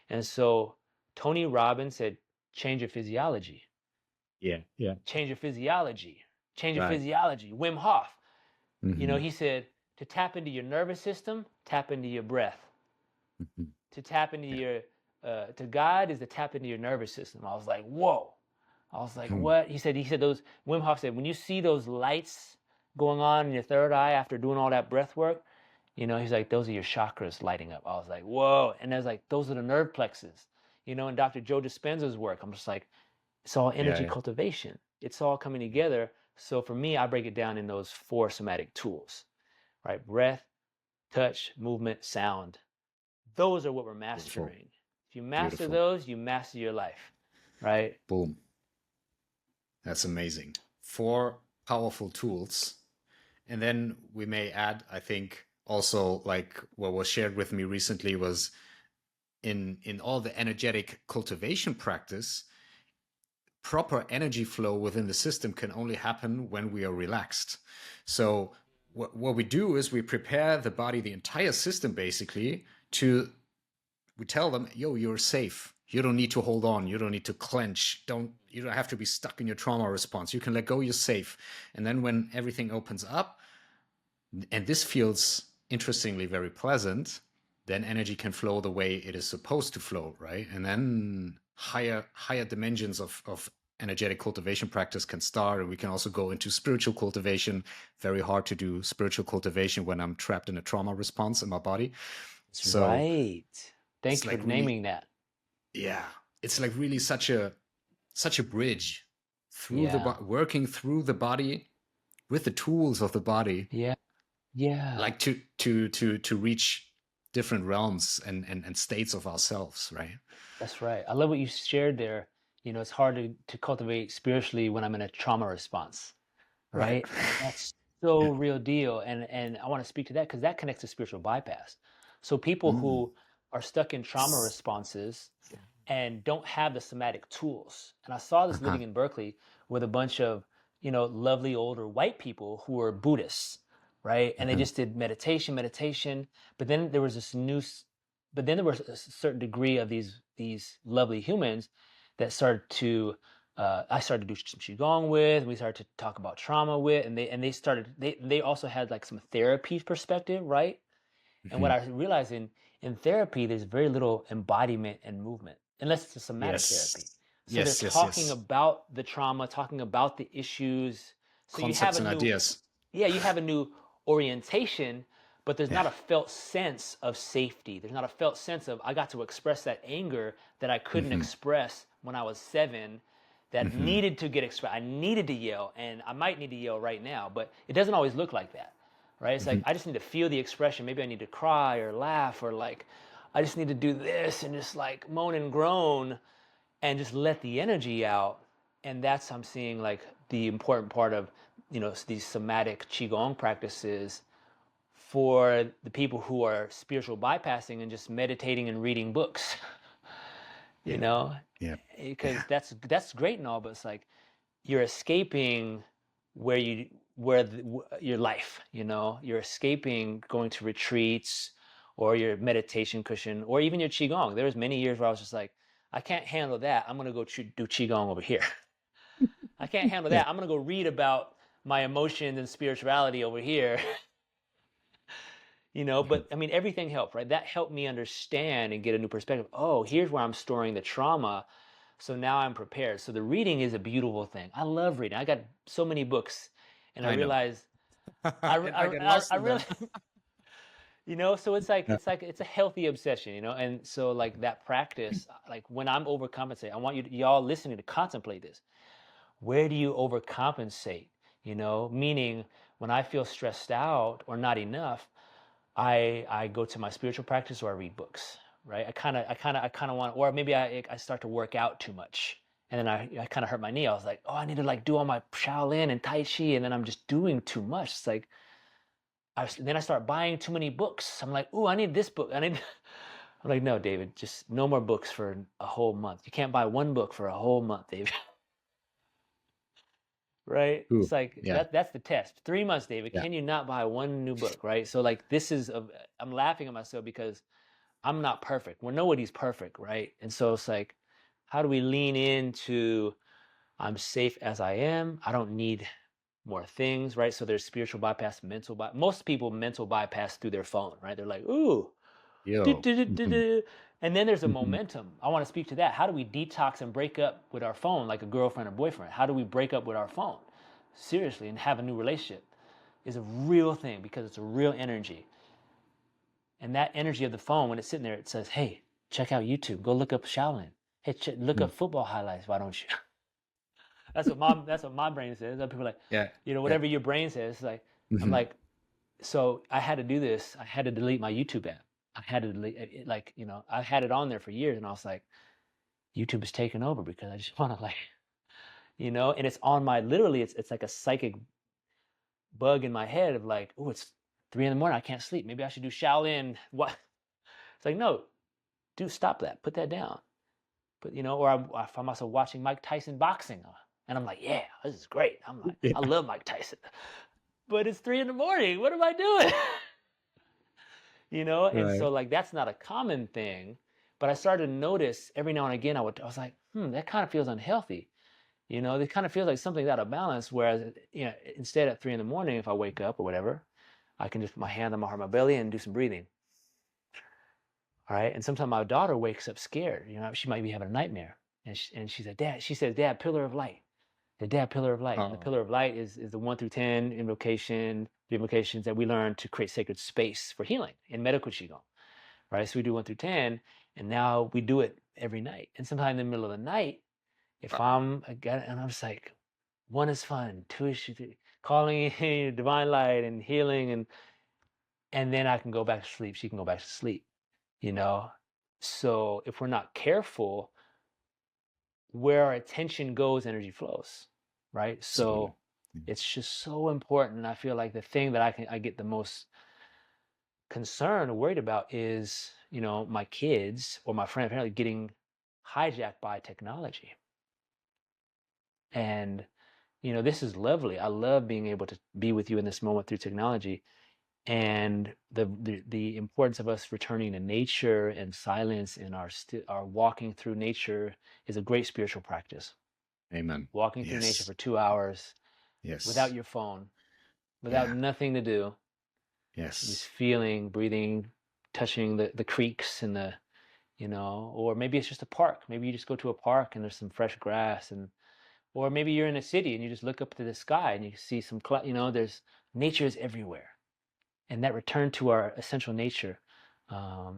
And so Tony Robbins said, change your physiology. Yeah, yeah. Change your physiology. Change your Right. physiology. Wim Hof, you know, Hmm. he said, to tap into your nervous system, tap into your breath. Hmm. To tap into Yeah. your, to God is to tap into your nervous system. I was like, whoa. I was like, Hmm. what? He said those, Wim Hof said, when you see those lights going on in your third eye after doing all that breath work, you know, he's like, those are your chakras lighting up. I was like, whoa. And I was like, those are the nerve plexus. You know, in Dr. Joe Dispenza's work, I'm just like, it's all Yeah, energy yeah. cultivation. It's all coming together. So for me, I break it down in those 4 somatic tools, right? Breath, touch, movement, sound. Those are what we're Beautiful. mastering. If you master Beautiful. those, you master your life, right? Boom. That's amazing. 4 powerful tools. And then we may add, I think, also like what was shared with me recently was in all the energetic cultivation practice, proper energy flow within the system can only happen when we are relaxed. So what we do is we prepare the body, the entire system basically, to we tell them, yo, you're safe. You don't need to hold on. You don't need to clench. You don't have to be stuck in your trauma response. You can let go, you're safe. And then when everything opens up, and this feels interestingly very pleasant, then energy can flow the way it is supposed to flow, right? And then higher dimensions of energetic cultivation practice can start, and we can also go into spiritual cultivation. Very hard to do spiritual cultivation when I'm trapped in a trauma response in my body. That's So right. Thank it's you for like really, naming that. yeah, it's like really such a bridge through Yeah. working through the body with the tools of the body Yeah. Yeah, like to reach different realms and states of ourselves, right? that's right. I love what you shared there. It's hard to cultivate spiritually when I'm in a trauma response, Right. right? And that's so Yeah. real deal. And I want to speak to that because that connects to spiritual bypass. So people Mm. who are stuck in trauma responses and don't have the somatic tools. And I saw this Uh-huh. living in Berkeley with a bunch of, lovely older white people who were Buddhists, right? And they Uh-huh. just did meditation. But then there was this but then there was a certain degree of these lovely humans that started to, I started to do some Qigong with, and we started to talk about trauma with, and they also had like some therapy perspective, right? And what Mhm. I realized in therapy, there's very little embodiment and movement, unless it's a somatic therapy. Yes. So they're Yes, yes, talking yes. about the trauma, talking about the issues. So you have Concepts a and new, ideas. yeah, you have a new orientation, but there's Yeah. not a felt sense of safety. There's not a felt sense of I got to express that anger that I couldn't Hmm. express when I was 7 that Hmm. needed to get expressed. I needed to yell, and I might need to yell right now, but it doesn't always look like that, right? It's like Hmm. I just need to feel the expression. Maybe I need to cry or laugh or like I just need to do this and just like moan and groan and just let the energy out. And that's I'm seeing like the important part of these somatic qigong practices for the people who are spiritual bypassing and just meditating and reading books. you Yeah. know Yeah. because Yeah. that's great and all, but it's like you're escaping where you where your life, you're escaping going to retreats or your meditation cushion or even your qigong. There was many years where I was just like, I can't handle that, I'm going to go do qigong over here. I can't handle Yeah. that, I'm going to go read about my emotions and spirituality over here. Mhm. But I mean, everything helped, right? That helped me understand and get a new perspective. Oh, here's where I'm storing the trauma. So now I'm prepared. So the reading is a beautiful thing. I love reading. I got so many books, and I I know. realized And I get lost I in really, them. so it's like Yeah. it's a healthy obsession, and so like that practice, like when I'm overcompensating, I want y'all listening to contemplate this. Where do you overcompensate? Meaning when I feel stressed out or not enough, I go to my spiritual practice or I read books, right? I kind of want, or maybe I start to work out too much, and then I kind of hurt my knee. I was like, oh, I need to like do all my Shaolin and Tai Chi, and then I'm just doing too much. It's like then I start buying too many books. I'm like, oh, I need this book. I need. I'm like, no, David, just no more books for a whole month. You can't buy one book for a whole month, David. Right? Ooh. It's like Yeah. that's the test. 3 months, David. Yeah. Can you not buy one new book? Right? So like this is I'm laughing at myself because I'm not perfect. Well, nobody's perfect, right? And so it's like, how do we lean into I'm safe as I am? I don't need more things, right? So there's spiritual bypass, mental bypass. Most people mental bypass through their phone, right? They're like, ooh, do, Yo. do, do, do, Hmm. do. And then there's a Hmm. momentum. I want to speak to that. How do we detox and break up with our phone like a girlfriend or boyfriend? How do we break up with our phone? Seriously, and have a new relationship is a real thing because it's a real energy. And that energy of the phone, when it's sitting there, it says, hey, check out YouTube. Go look up Shaolin. Hey, look up football highlights. Why don't you? That's what my brain says. Other people are like, Yeah. Yeah. whatever your brain says. It's like, I'm Hmm. like, so I had to do this. I had to delete my YouTube app. I had to delete it, like, I had it on there for years, and I was like, YouTube is taking over because I just want to like, and it's on my literally, it's like a psychic bug in my head of like, oh, it's 3 in the morning. I can't sleep. Maybe I should do Shaolin. What? It's like, no, dude, stop that. Put that down. But or I find myself watching Mike Tyson boxing, and I'm like, yeah, this is great. I'm like, I Yeah. love Mike Tyson, but it's 3 in the morning. What am I doing? And Right. so like that's not a common thing, but I started to notice every now and again I was like, that kind of feels unhealthy. It kind of feels like something's out of balance. Whereas instead at 3 in the morning, if I wake up or whatever, I can just put my hand on my heart, my belly, and do some breathing. All right. And sometimes my daughter wakes up scared. She might be having a nightmare. And she said, Dad, she says, Dad, pillar of light. The Dad, pillar of light. And the Oh. pillar of light is the 1 through 10 invocation, the invocations that we learn to create sacred space for healing in medical Qigong. Right. So we do 1 through 10. And now we do it every night. And sometimes in the middle of the night, if and I'm just like, 1 is fun, 2 is calling in divine light and healing. And and then I can go back to sleep. She can go back to sleep, you know? So if we're not careful, where our attention goes, energy flows, right? Absolutely. So it's just so important. I feel like the thing that I get the most concerned or worried about is, my kids or my friend apparently getting hijacked by technology. And, this is lovely. I love being able to be with you in this moment through technology. And the importance of us returning to nature and silence and our walking through nature is a great spiritual practice. Amen. Walking through nature Yes. for 2 hours without Yes. your phone, without Yeah. nothing to do, just Yes. feeling, breathing, touching the creeks and or maybe it's just a park. Maybe you just go to a park and there's some fresh grass, or maybe you're in a city and you just look up to the sky and you see some there's nature is everywhere. And that return to our essential nature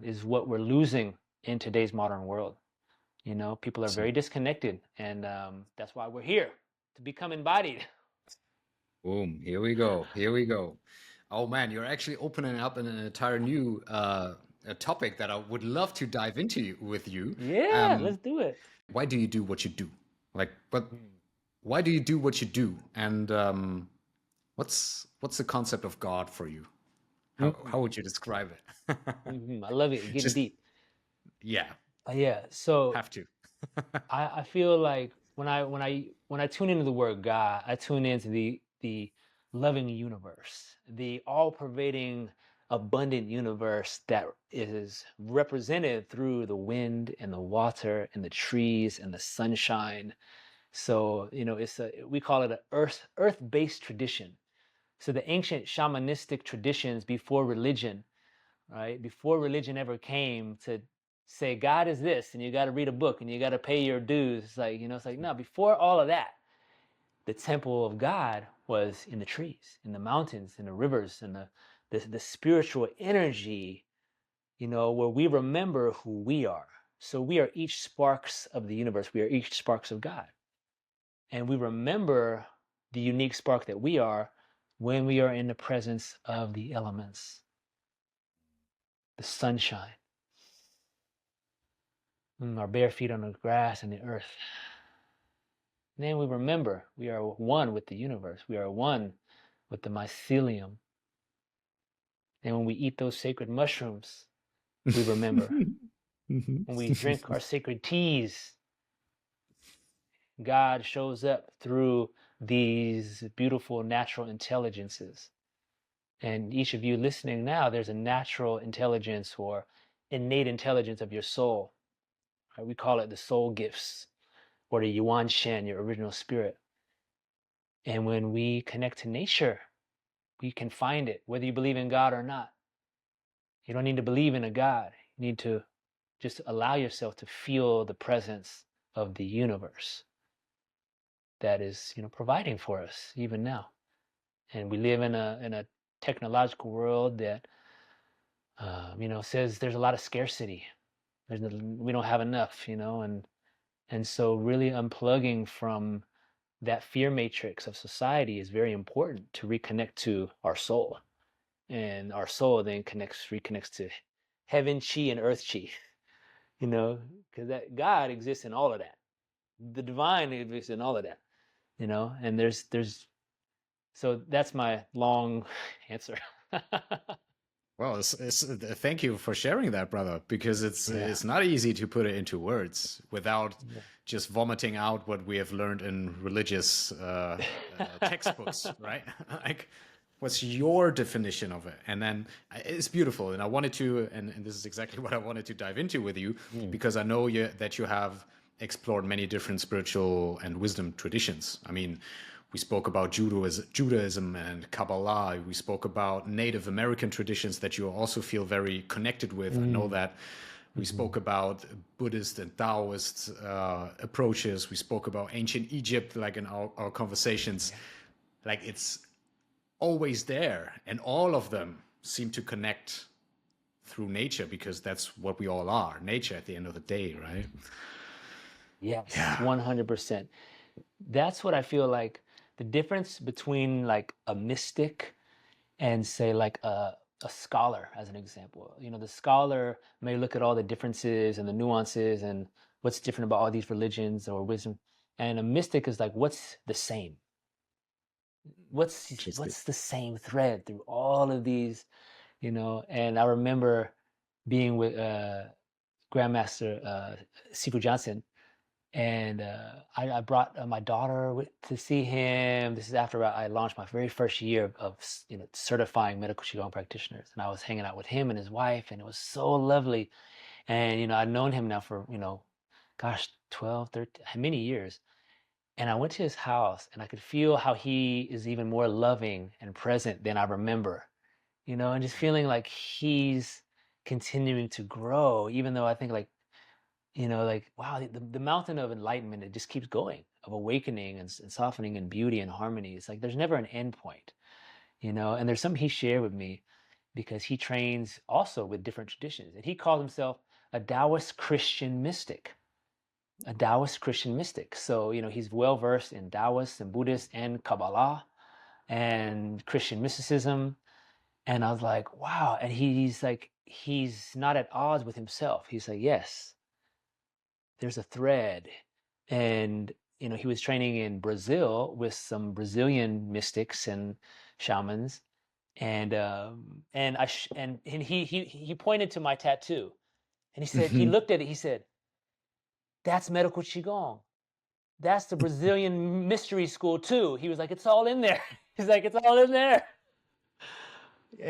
is what we're losing in today's modern world. People are very disconnected, and that's why we're here to become embodied. Boom. Here we go. Here we go. Oh man, you're actually opening up an entire new a topic that I would love to dive into with you. Yeah, let's do it. Why do you do what you do? Like, but Mm. why do you do what you do? And what's the concept of God for you? How would you describe it? I love it. Getting Just deep. yeah, Yeah. So have to. I feel like when I tune into the word God, I tune into the loving universe, the all-pervading, abundant universe that is represented through the wind and the water and the trees and the sunshine. So, we call it an earth-based tradition. So the ancient shamanistic traditions before religion, right? Before religion ever came to say God is this, and you got to read a book and you got to pay your dues. It's like no. Before all of that, the temple of God was in the trees, in the mountains, in the rivers, and the spiritual energy. Where we remember who we are. So we are each sparks of the universe. We are each sparks of God, and we remember the unique spark that we are when we are in the presence of the elements, the sunshine, our bare feet on the grass and the earth. And then we remember we are one with the universe. We are one with the mycelium. And when we eat those sacred mushrooms, we remember. When we drink our sacred teas, God shows up through these beautiful natural intelligences. And each of you listening now, there's a natural intelligence or innate intelligence of your soul. Right? We call it the soul gifts or the Yuan Shen, your original spirit. And when we connect to nature, we can find it, whether you believe in God or not. You don't need to believe in a God. You need to just allow yourself to feel the presence of the universe that is, providing for us even now. And we live in a technological world that, says there's a lot of scarcity. We don't have enough, and so really unplugging from that fear matrix of society is very important to reconnect to our soul. And our soul then reconnects to heaven chi and earth chi, because that God exists in all of that. The divine exists in all of that, and there's so that's my long answer. Well, thank you for sharing that, brother, because Yeah. it's not easy to put it into words without Yeah. just vomiting out what we have learned in religious textbooks, right? Like, what's your definition of it? And then it's beautiful, and I wanted to, and this is exactly what I wanted to dive into with you, because I know that you have explored many different spiritual and wisdom traditions. I mean, we spoke about Judaism and Kabbalah. We spoke about Native American traditions that you also feel very connected with. I know that we spoke about Buddhist and Taoist approaches. We spoke about ancient Egypt, like in our conversations. Like it's always there, and all of them seem to connect through nature because that's what we all are, nature at the end of the day, right? Yes, Yeah. 100%. That's what I feel like the difference between like a mystic and say like a scholar as an example. You know, the scholar may look at all the differences and the nuances and what's different about all these religions or wisdom. And a mystic is like, what's the same? Interesting. What's the same thread through all of these, you know? And I remember being with Grandmaster Sifu Johnson, and I brought my daughter to see him. This is after I launched my very first year of you know, certifying medical Qigong practitioners, and I was hanging out with him and his wife, and it was so lovely. And you know, I'd known him now for, you know, gosh, 12, 13, many years. And I went to his house, and I could feel how he is even more loving and present than I remember, you know, and just feeling like he's continuing to grow, even though I think like, you know, like, wow, the mountain of enlightenment, it just keeps going, of awakening and softening and beauty and harmony. It's like there's never an end point, you know. And there's something he shared with me, because he trains also with different traditions, and he calls himself a Taoist Christian mystic, a Taoist Christian mystic. So, you know, he's well versed in Taoist and Buddhist and Kabbalah and Christian mysticism. And I was like, wow. And he's like, he's not at odds with himself. He's like, yes, there's a thread. And you know, he was training in Brazil with some Brazilian mystics and shamans, and he pointed to my tattoo, and he said, he looked at it, he said, that's medical Qigong, that's the Brazilian mystery school too. He was like, it's all in there. He's like, it's all in there.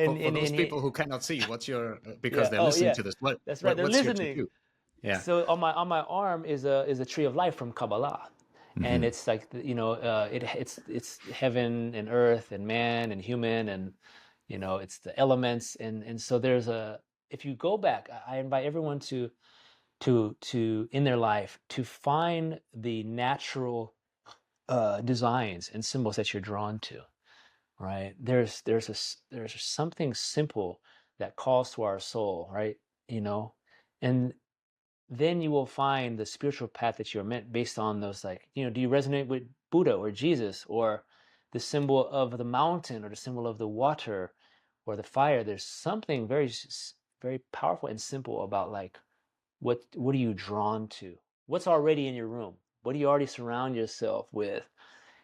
For those And people who cannot see, what's your because yeah, they're oh listening yeah, to this, that's right, they're what's your listening. tattoo? Yeah. So on my arm is a tree of life from Kabbalah, and Hmm. it's like, you know, it's heaven and earth and man and human, and you know, it's the elements, and so there's a, if you go back, I invite everyone to in their life to find the natural designs and symbols that you're drawn to, right? There's something simple that calls to our soul, right? You know, and then you will find the spiritual path that you're meant based on those, like, you know, do you resonate with Buddha or Jesus or the symbol of the mountain or the symbol of the water or the fire? There's something very powerful and simple about like, what are you drawn to? What's already in your room? What do you already surround yourself with?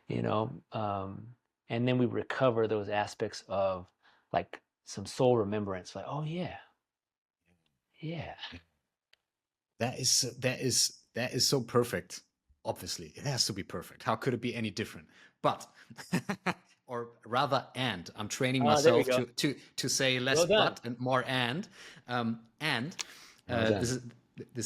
You know, and then we recover those aspects of like some soul remembrance, like, oh yeah, yeah. That is so perfect. Obviously, it has to be perfect. How could it be any different? But or rather, and I'm training There we myself go. to say less Well done. but and more and Well this done.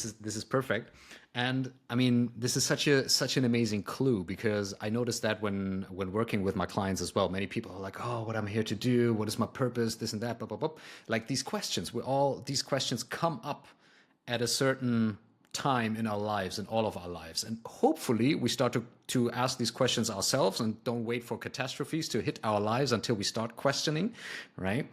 is this is perfect. And I mean, this is such an amazing clue, because I noticed that when working with my clients as well, many people are like, oh, what I'm here to do, what is my purpose, this and that, blah blah blah. Like these questions, these questions come up at a certain time in our lives, in all of our lives. And hopefully we start to ask these questions ourselves and don't wait for catastrophes to hit our lives until we start questioning, right?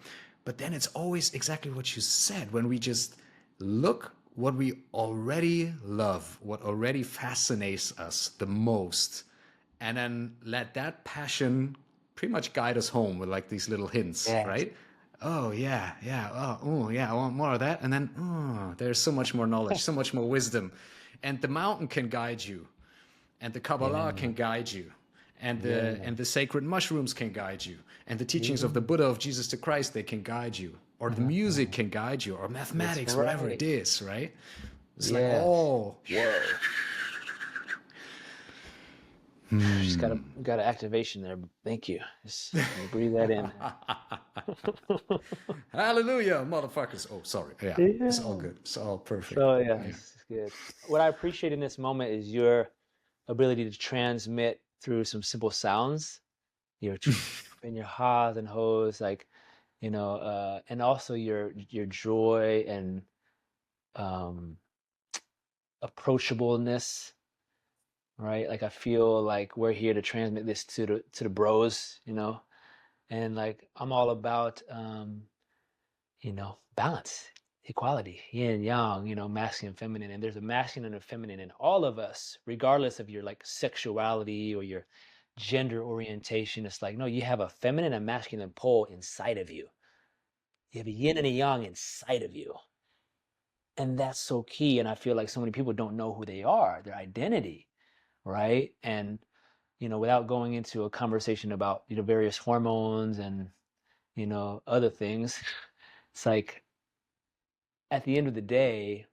But then it's always exactly what you said, when we just look what we already love, what already fascinates us the most, and then let that passion pretty much guide us home with like these little hints, Yes. right? Oh yeah, yeah, oh yeah, I want more of that, and then there's so much more knowledge, so much more wisdom, and the mountain can guide you, and the Kabbalah Yeah. can guide you, and Yeah. the sacred mushrooms can guide you, and the teachings of Yeah. the Buddha, of Jesus the Christ, they can guide you, or the music Uh-huh. can guide you, or That's mathematics, whatever it right. is, right? It's like, Yes. oh, whoa. Just got an activation there. Thank you. Just let me breathe that in. Hallelujah, motherfuckers. Oh, sorry. Yeah, it's all Yeah. good. It's all perfect. So yeah, Yeah. it's good. What I appreciate in this moment is your ability to transmit through some simple sounds, your and your ha's and ho's, like, you know, and also your joy and um, approachableness, right? Like I feel like we're here to transmit this to the bros, you know, and like I'm all about you know, balance, equality, yin yang, you know, masculine and feminine, and there's a masculine and a feminine in all of us, regardless of your like sexuality or your gender orientation. It's like, no, you have a feminine and masculine pole inside of you, You have a yin and a yang inside of you. And that's so key. And I feel like so many people don't know who they are, their identity, right? And, without going into a conversation about, various hormones and, other things, it's like at the end of the day,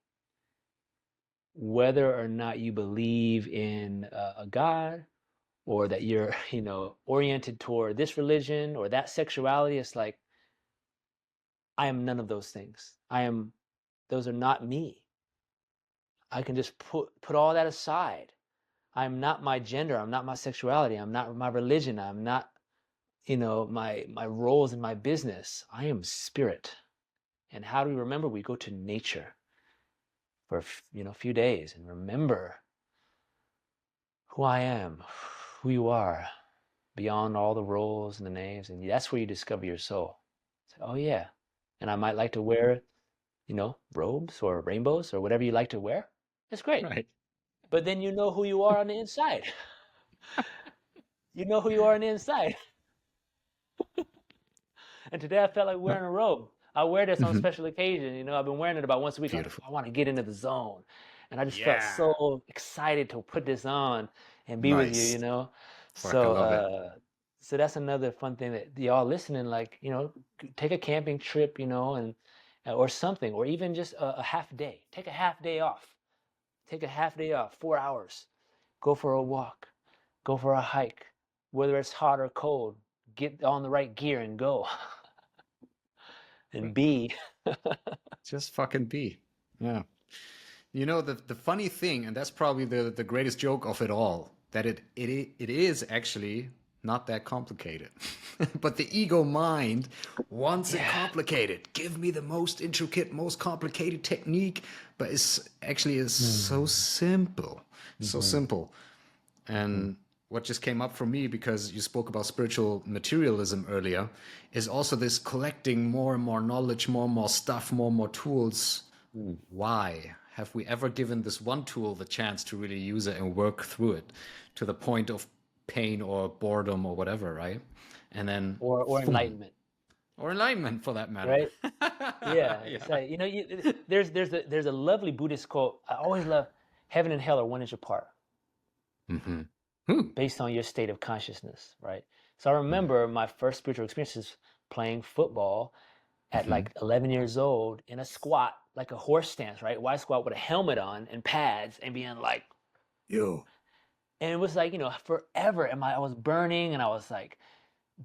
whether or not you believe in a God or that you're, oriented toward this religion or that sexuality, it's like, I am none of those things. Those are not me. I can just put all that aside. I'm not my gender. I'm not my sexuality. I'm not my religion. I'm not, my roles in my business. I am spirit. And how do we remember? We go to nature for, a few days and remember who I am, who you are, beyond all the roles and the names. And that's where you discover your soul. Say, oh, yeah. And I might like to wear, robes or rainbows or whatever you like to wear. That's great. Right. But then you know who you are on the inside. You know who you are on the inside. And today I felt like No. wearing a robe. I wear this on Mhm. special occasion. I've been wearing it about once a week. Beautiful. I want to get into the zone. And I just felt Yeah. so excited to put this on and be with you, Nice. Fuck, I So love it. so that's another fun thing that y'all listening, like, take a camping trip, and or something, or even just a half day. Take a half day off. Take a half day off, 4 hours. Go for a walk. Go for a hike. Whether it's hot or cold, get on the right gear and go. And be. Just fucking be. Yeah. The funny thing, and that's probably the greatest joke of it all, that it is actually not that complicated. But the ego mind wants it Yeah. complicated. Give me the most intricate, most complicated technique, but it's actually is so Mm. simple. So Mhm. simple. Mhm. And what just came up for me, because you spoke about spiritual materialism earlier, is also this collecting more and more knowledge, more and more stuff, more and more tools. Mm. Why have we ever given this one tool the chance to really use it and work through it to the point of pain or boredom or whatever, right? And then, Or boom, enlightenment, or enlightenment for that matter. right? Yeah, it's Yeah. like, there's a lovely Buddhist quote. I always love, heaven and hell are 1 inch apart Mm-hmm. Hmm. based on your state of consciousness, right? So I remember my first spiritual experiences playing football at Mm-hmm. like 11 years old in a squat, like a horse stance, right? Wide squat with a helmet on and pads and being like, Yo. and it was like, forever. And I was burning and I was like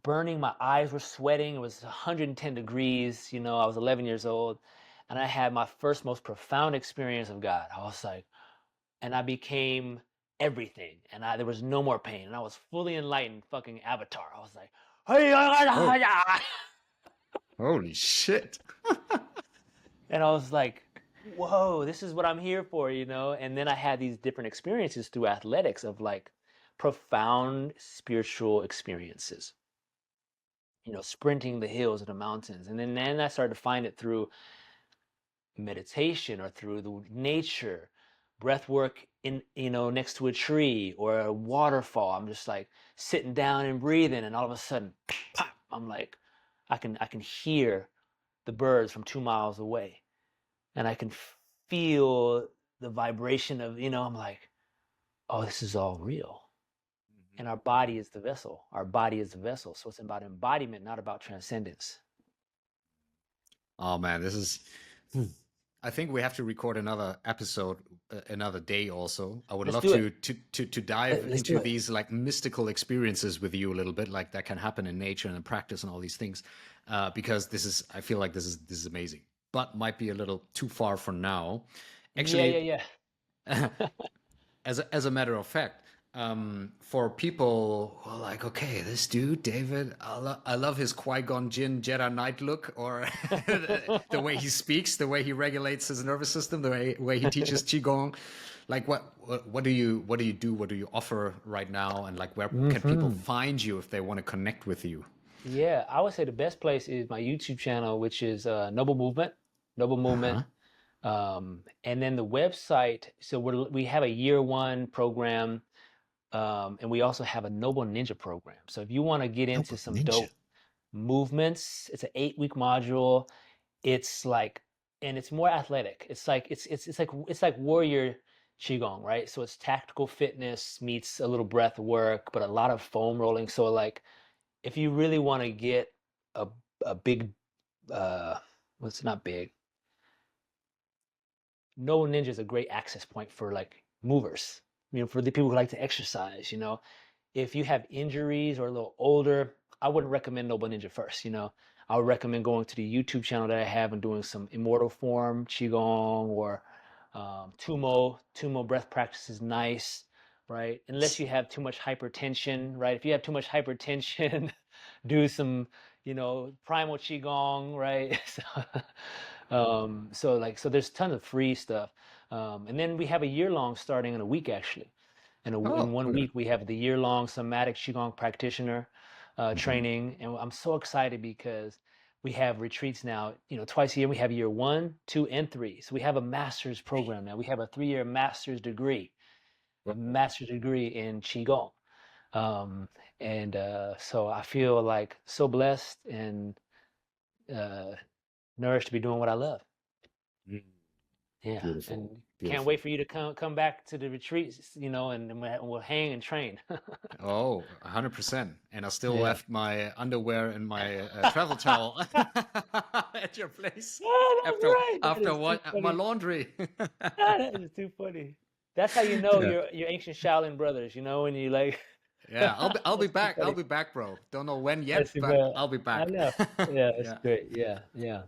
burning. My eyes were sweating. It was 110 degrees. I was 11 years old and I had my first, most profound experience of God. I was like, and I became everything and there was no more pain and I was fully enlightened, fucking avatar. I was like, Oh, holy shit. and I was like, whoa, this is what I'm here for, And then I had these different experiences through athletics of like profound spiritual experiences, sprinting the hills and the mountains. And then I started to find it through meditation or through the nature, breath work in, next to a tree or a waterfall. I'm just like sitting down and breathing, and all of a sudden, pop, I'm like, I can hear the birds from 2 miles away, and I can feel the vibration of, I'm like, oh, this is all real. And our body is the vessel. Our body is the vessel. So it's about embodiment, not about transcendence. Oh man, this is. Hmm. I think we have to record another episode another day. Also, I would Let's love do it. to dive Let's do into it. these like mystical experiences with you a little bit, like that can happen in nature and in practice and all these things, because this is. I feel like this is amazing, but might be a little too far for now. Yeah, Actually, yeah, yeah. as a matter of fact, for people who are like, okay, this dude, David, I love his Qui-Gon Jinn Jedi Knight look, or the way he speaks, the way he regulates his nervous system, the way he teaches Qigong. Like, what do you do? What do you offer right now? And like, where can people Hmm. find you if they want to connect with you? Yeah, I would say the best place is my YouTube channel, which is Noble Movement, Noble Uh Movement. huh. And then the website. So we have a year one program, and we also have a Noble Ninja program. So if you want to get into Noble some Ninja. dope movements. It's an 8-week module. It's like, and it's more athletic. It's like warrior Qigong, right? So it's tactical fitness meets a little breath work, but a lot of foam rolling. So like, if you really want to get a big, well, it's not big. No Ninja is a great access point for like movers, for the people who like to exercise, if you have injuries or a little older, I wouldn't recommend Noble Ninja first, I would recommend going to the YouTube channel that I have and doing some immortal form, Qigong, or Tumo breath practice is nice, right? Unless you have too much hypertension, right? If you have too much hypertension, do some, primal Qigong, right? So there's tons of free stuff. And then we have a year long starting in a week, actually. In 1 week, we have the year-long Somatic Qigong practitioner training, and I'm so excited because we have retreats now. Twice a year we have year 1, 2, and 3. So we have a master's program now. We have a 3-year master's degree, in Qigong, so I feel like so blessed and nourished to be doing what I love. Yeah, Beautiful. and Beautiful. can't wait for you to come back to the retreats, and we'll hang and train. Oh, 100%. And I still left my underwear and my travel towel at your place Oh, that's right. after what my laundry. That is too funny. That's how you know your ancient Shaolin brothers, when you like. Yeah, I'll be That's too back. I'll funny. be back, bro. Don't know when That's yet, too but bad. I'll be I back. know. Yeah, that's Yeah. great. Yeah, yeah.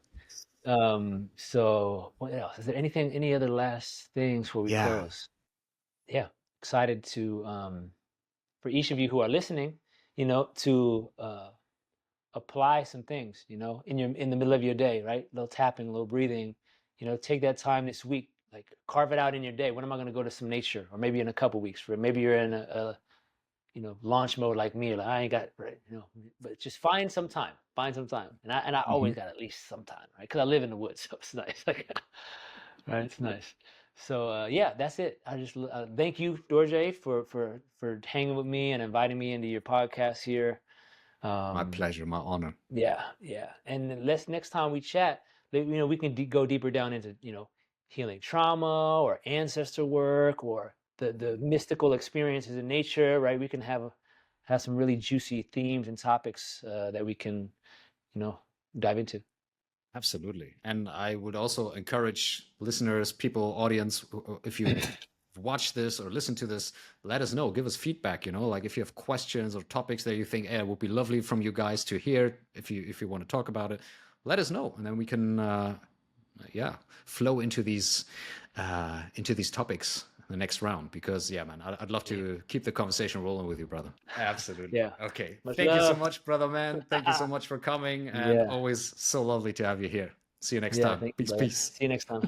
So what else? Is there any other last things before we Yeah. close? Yeah, excited to for each of you who are listening, to apply some things, in the middle of your day, right? A little tapping, a little breathing, take that time this week, like carve it out in your day. When am I going to go to some nature? Or maybe in a couple weeks, or maybe you're in a launch mode like me, like I ain't got, right, but just find some time, and I Hmm. always got at least some time, right? Because I live in the woods, so it's nice, like, right? It's nice. So yeah, that's it. I just thank you, Dorje, for hanging with me and inviting me into your podcast here. My Um, pleasure, my honor. yeah, yeah. And let's next time we chat, we can go deeper down into, healing trauma or ancestor work or the mystical experiences in nature, right? We can have some really juicy themes and topics that we can, dive into. Absolutely. And I would also encourage listeners, people, audience, if you watch this or listen to this, let us know. Give us feedback, like if you have questions or topics that you think, it would be lovely from you guys to hear if you want to talk about it, let us know. And then we can flow into these topics the next round, because man, I'd love to keep the conversation rolling with you, brother. Absolutely. Yeah. Okay. Much Thank you so love. much, brother, man. Thank you so much for coming, and Yeah. always so lovely to have you here. See you next Yeah. time. Thank you, Peace, brother. peace. See you next time.